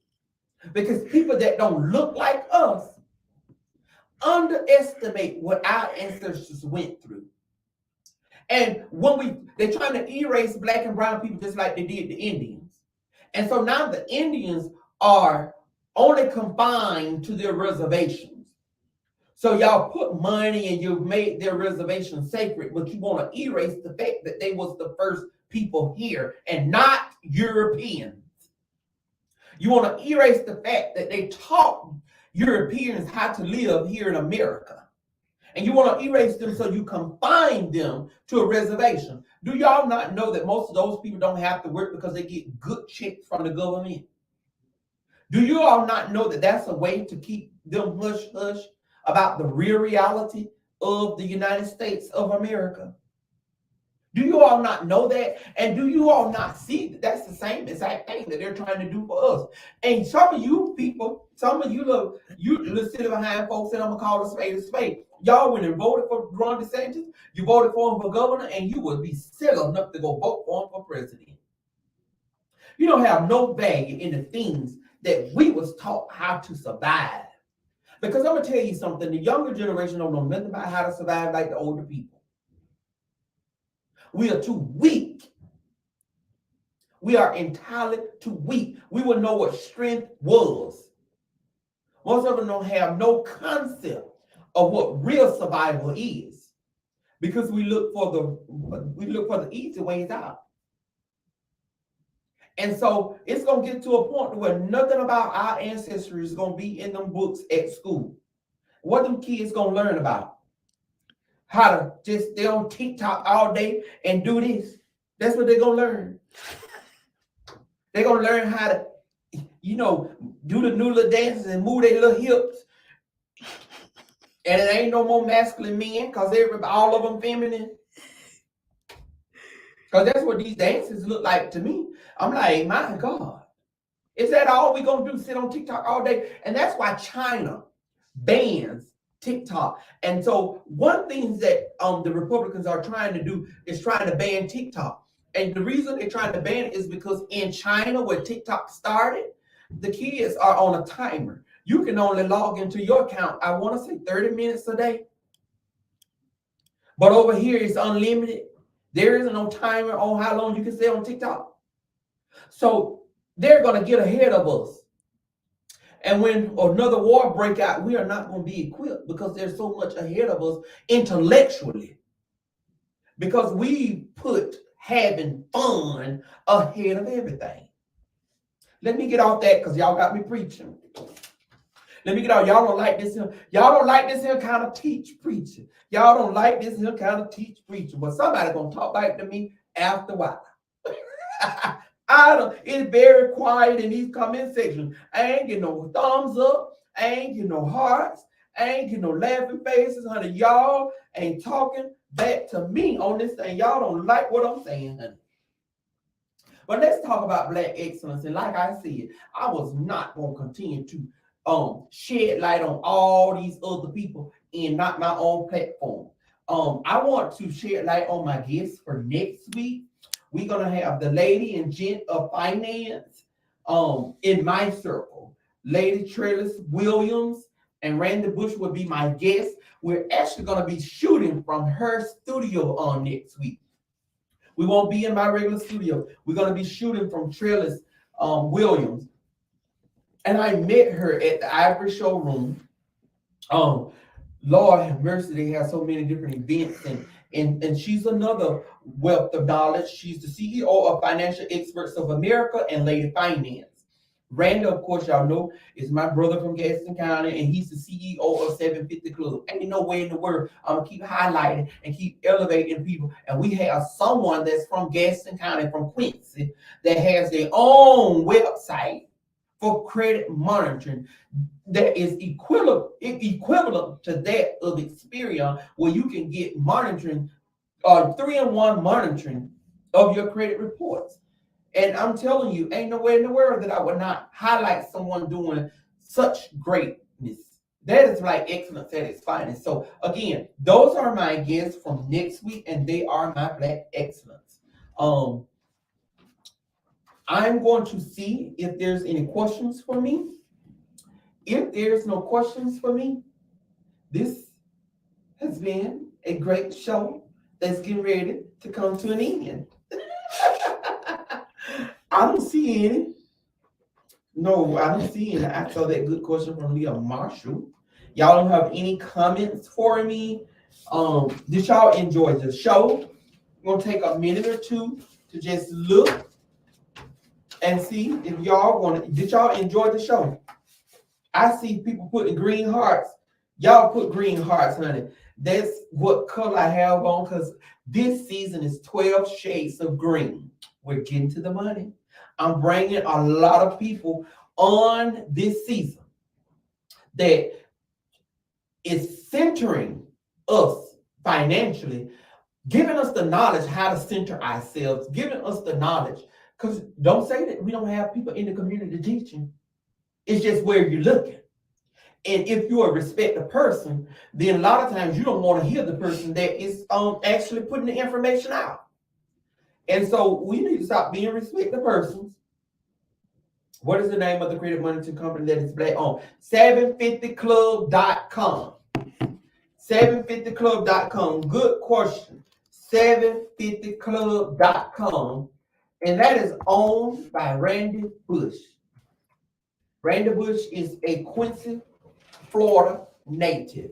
Speaker 1: Because people that don't look like us underestimate what our ancestors went through. And when they're trying to erase black and brown people just like they did the Indians. And so now the Indians are only confined to their reservations. So y'all put money and you made their reservation sacred, but you want to erase the fact that they was the first people here and not Europeans. You want to erase the fact that they taught Europeans how to live here in America. And you want to erase them so you confine them to a reservation. Do y'all not know that most of those people don't have to work because they get good checks from the government? Do you all not know that that's a way to keep them hush-hush about the real reality of the United States of America? Do you all not know that? And do you all not see that that's the same exact thing that they're trying to do for us? And some of you people, some of you little sitting behind folks, and I'm going to call a spade. Y'all went and voted for Ron DeSantis, you voted for him for governor, and you would be silly enough to go vote for him for president. You don't have no value in the things that we was taught how to survive. Because I'm going to tell you something, the younger generation don't know nothing about how to survive like the older people. We are too weak. We are entirely too weak. We will know what strength was. Most of them don't have no concept of what real survival is because we look for the easy ways out. And so it's going to get to a point where nothing about our ancestry is going to be in them books at school. What them kids going to learn about? How to just stay on TikTok all day and do this. That's what they're going to learn. They're going to learn how to, do the new little dances and move their little hips. And it ain't no more masculine men because all of them feminine. Because that's what these dances look like to me. I'm like, my God, is that all we gonna do? Sit on TikTok all day? And that's why China bans TikTok. And so one thing that the Republicans are trying to do is trying to ban TikTok. And the reason they're trying to ban it is because in China, where TikTok started, the kids are on a timer. You can only log into your account, I want to say 30 minutes a day. But over here, it's unlimited. There isn't no timer on how long you can stay on TikTok. So they're going to get ahead of us. And when another war break out, we are not going to be equipped because there's so much ahead of us intellectually. Because we put having fun ahead of everything. Let me get off that because y'all got me preaching. Let me get out. Y'all don't like this here. Y'all don't like this here kind of teach preaching. Y'all don't like this here kind of teach preaching. But somebody gonna talk back to me after a while. It's very quiet in these comment sections. I ain't getting no thumbs up. I ain't getting no hearts. I ain't getting no laughing faces, honey. Y'all ain't talking back to me on this thing. Y'all don't like what I'm saying, honey. But let's talk about Black excellence. And like I said, I was not gonna continue to shed light on all these other people and not my own platform. I want to shed light on my guests for next week. We're gonna have the lady and gent of finance in my circle. Lady Trellis Williams and Randy Bush will be my guests. We're actually gonna be shooting from her studio on next week. We won't be in my regular studio. We're gonna be shooting from Trellis Williams. And I met her at the Ivory Showroom Lord have mercy, they have so many different events, and she's another wealth of knowledge. She's the CEO of Financial Experts of America and Lady Finance. Randall, of course, y'all know, is my brother from Gaston County, and he's the CEO of 750 Club. Ain't no way in the world I'm gonna keep highlighting and keep elevating people. And we have someone that's from Gaston County, from Quincy, that has their own website for credit monitoring that is equivalent to that of Experian, where you can get monitoring, 3-in-1 monitoring of your credit reports. And I'm telling you, ain't nowhere in the world that I would not highlight someone doing such greatness. That is like excellence at its finest. So again, those are my guests from next week, and they are my Black excellence. I'm going to see if there's any questions for me. If there's no questions for me, this has been a great show that's getting ready to come to an end. I don't see any. No, I don't see any. I saw that good question from Leah Marshall. Y'all don't have any comments for me. Did y'all enjoy the show? We're gonna take a minute or two to just look and see if did y'all enjoy the show? I see people putting green hearts. Y'all put green hearts, honey. That's what color I have on, because this season is 12 shades of green. We're getting to the money. I'm bringing a lot of people on this season that is centering us financially, giving us the knowledge how to center ourselves, giving us the knowledge. Because don't say that we don't have people in the community teaching. It's just where you're looking. And if you're a respected person, then a lot of times you don't want to hear the person that is actually putting the information out. And so we need to stop being respected persons. What is the name of the credit monitoring company that is Black on? 750club.com. 750club.com. Good question. 750club.com. And that is owned by Randy Bush. Randy Bush is a Quincy, Florida native.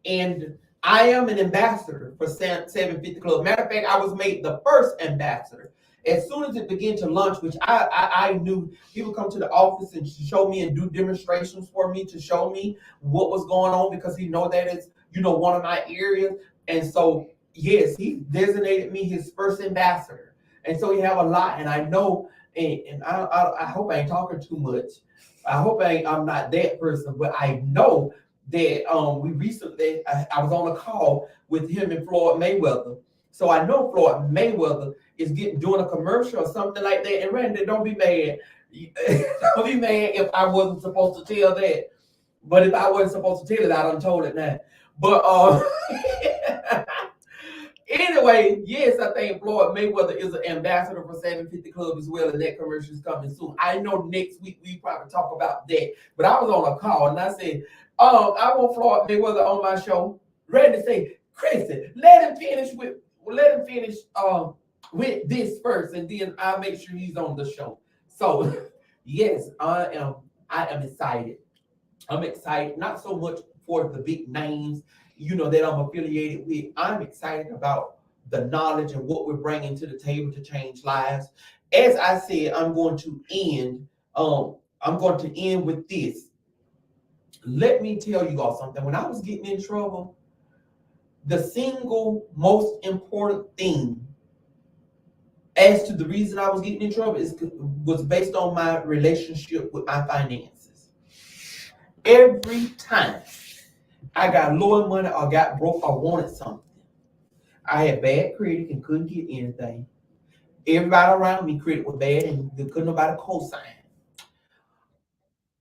Speaker 1: And I am an ambassador for 750 Club. Matter of fact, I was made the first ambassador. As soon as it began to launch, which I knew, people come to the office and show me and do demonstrations for me to show me what was going on, because he know that it's, one of my areas. And so, yes, he designated me his first ambassador. And so we have a lot, and I know, and I hope I ain't talking too much. I hope I'm not that person, but I know that we recently, I was on a call with him and Floyd Mayweather. So I know Floyd Mayweather is doing a commercial or something like that. And Randy, don't be mad. Don't be mad if I wasn't supposed to tell that. But if I wasn't supposed to tell it, I done told it now. But anyway, yes, I think Floyd Mayweather is an ambassador for 750 Club as well, and that commercial is coming soon. I know next week we probably talk about that. But I was on a call and I said, I want Floyd Mayweather on my show. Randy say, Chrissy, let him finish with this first, and then I'll make sure he's on the show. So yes, I am excited. I'm excited, not so much for the big names, that I'm affiliated with. I'm excited about the knowledge and what we're bringing to the table to change lives. As I said, I'm going to end with this. Let me tell you all something. When I was getting in trouble, the single most important thing as to the reason I was getting in trouble was based on my relationship with my finances. Every time I got low in money or got broke or wanted something, I had bad credit and couldn't get anything. Everybody around me credit was bad and couldn't nobody co-sign.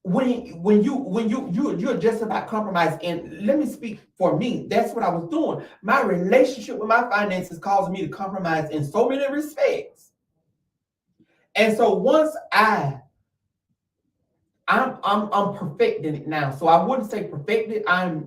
Speaker 1: When you're just about compromise, and let me speak for me, that's what I was doing. My relationship with my finances caused me to compromise in so many respects. And so once I'm perfecting it now. So I wouldn't say perfected. I'm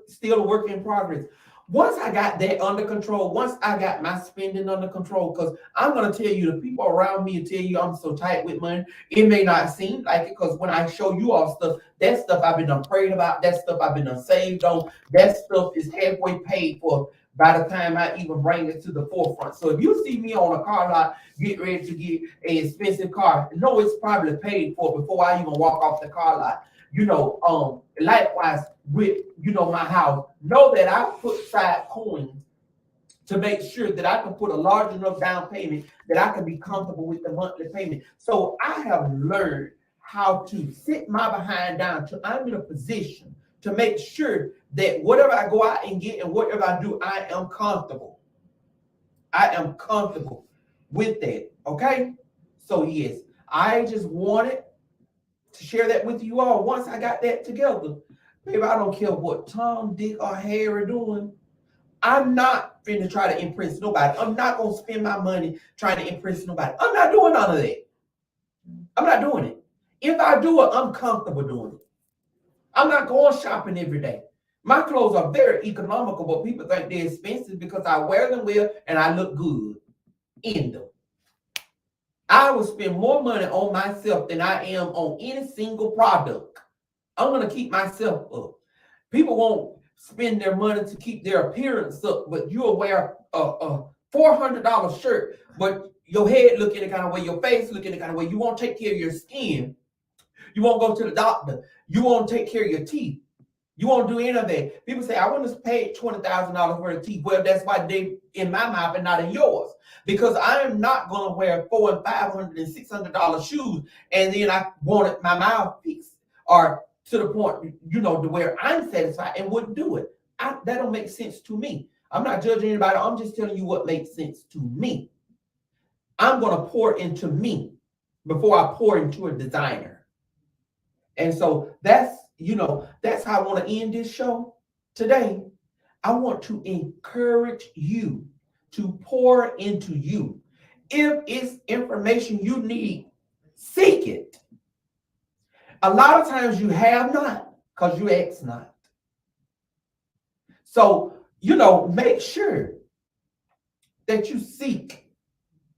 Speaker 1: still a work in progress. Once I got that under control, once I got my spending under control, because I'm going to tell you, the people around me will tell you I'm so tight with money. It may not seem like it, because when I show you all stuff, that stuff I've been prayed about, that stuff I've been saved on, that stuff is halfway paid for by the time I even bring it to the forefront. So if you see me on a car lot, get ready to get an expensive car, no, it's probably paid for before I even walk off the car lot. Likewise with, my house, know that I put aside coins to make sure that I can put a large enough down payment that I can be comfortable with the monthly payment. So I have learned how to sit my behind down till I'm in a position to make sure that whatever I go out and get and whatever I do, I am comfortable. I am comfortable with that, okay? So yes, I just wanted to share that with you all. Once I got that together, baby, I don't care what Tom, Dick, or Harry doing. I'm not finna try to impress nobody. I'm not gonna spend my money trying to impress nobody. I'm not doing none of that. I'm not doing it. If I do it, I'm comfortable doing it. I'm not going shopping every day. My clothes are very economical, but people think they're expensive because I wear them well and I look good in them. I will spend more money on myself than I am on any single product. I'm going to keep myself up. People won't spend their money to keep their appearance up, but you'll wear a $400 shirt, but your head look any kind of way, your face look any kind of way. You won't take care of your skin. You won't go to the doctor. You won't take care of your teeth. You won't do any of that. People say, I wouldn't have paid $20,000 for the teeth. Well, that's why they in my mouth and not in yours. Because I am not going to wear $400 and $500 and $600 shoes and then I wanted my mouth fixed or to the point, to where I'm satisfied and wouldn't do it. That don't make sense to me. I'm not judging anybody. I'm just telling you what makes sense to me. I'm going to pour into me before I pour into a designer. And so that's how I want to end this show today. I want to encourage you to pour into you. If it's information you need, seek it. A lot of times you have not because you ask not. So, make sure that you seek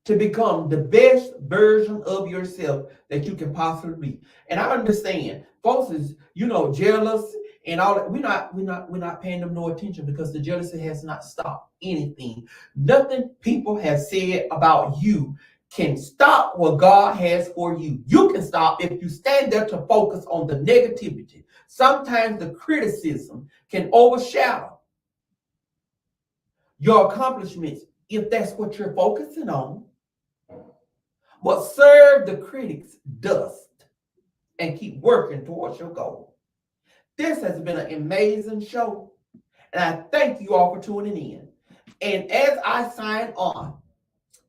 Speaker 1: to become the best version of yourself that you can possibly be. And I understand folks is, jealous and all that. We're not paying them no attention because the jealousy has not stopped anything. Nothing people have said about you can stop what God has for you. You can stop if you stand there to focus on the negativity. Sometimes the criticism can overshadow your accomplishments if that's what you're focusing on. But serve the critics dust and keep working towards your goal. This has been an amazing show, and I thank you all for tuning in. And as I sign on,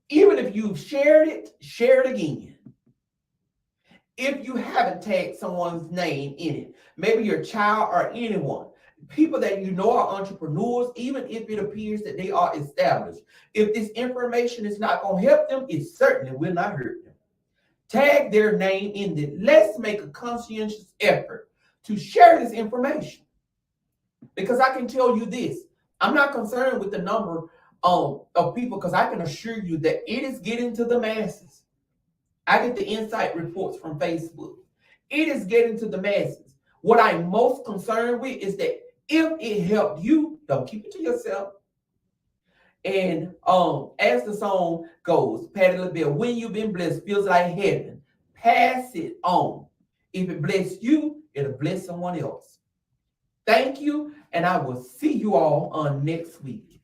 Speaker 1: even if you've shared it, share it again. If you haven't tagged someone's name in it, maybe your child or anyone, people that you know are entrepreneurs, even if it appears that they are established. If this information is not going to help them, it certainly will not hurt them. Tag their name in it. Let's make a conscientious effort to share this information. Because I can tell you this, I'm not concerned with the number of people, because I can assure you that it is getting to the masses. I get the insight reports from Facebook. It is getting to the masses. What I'm most concerned with is that if it helped you, don't keep it to yourself. And as the song goes, Patti LaBelle, when you've been blessed, feels like heaven. Pass it on. If it bless you, it'll bless someone else. Thank you, and I will see you all on next week.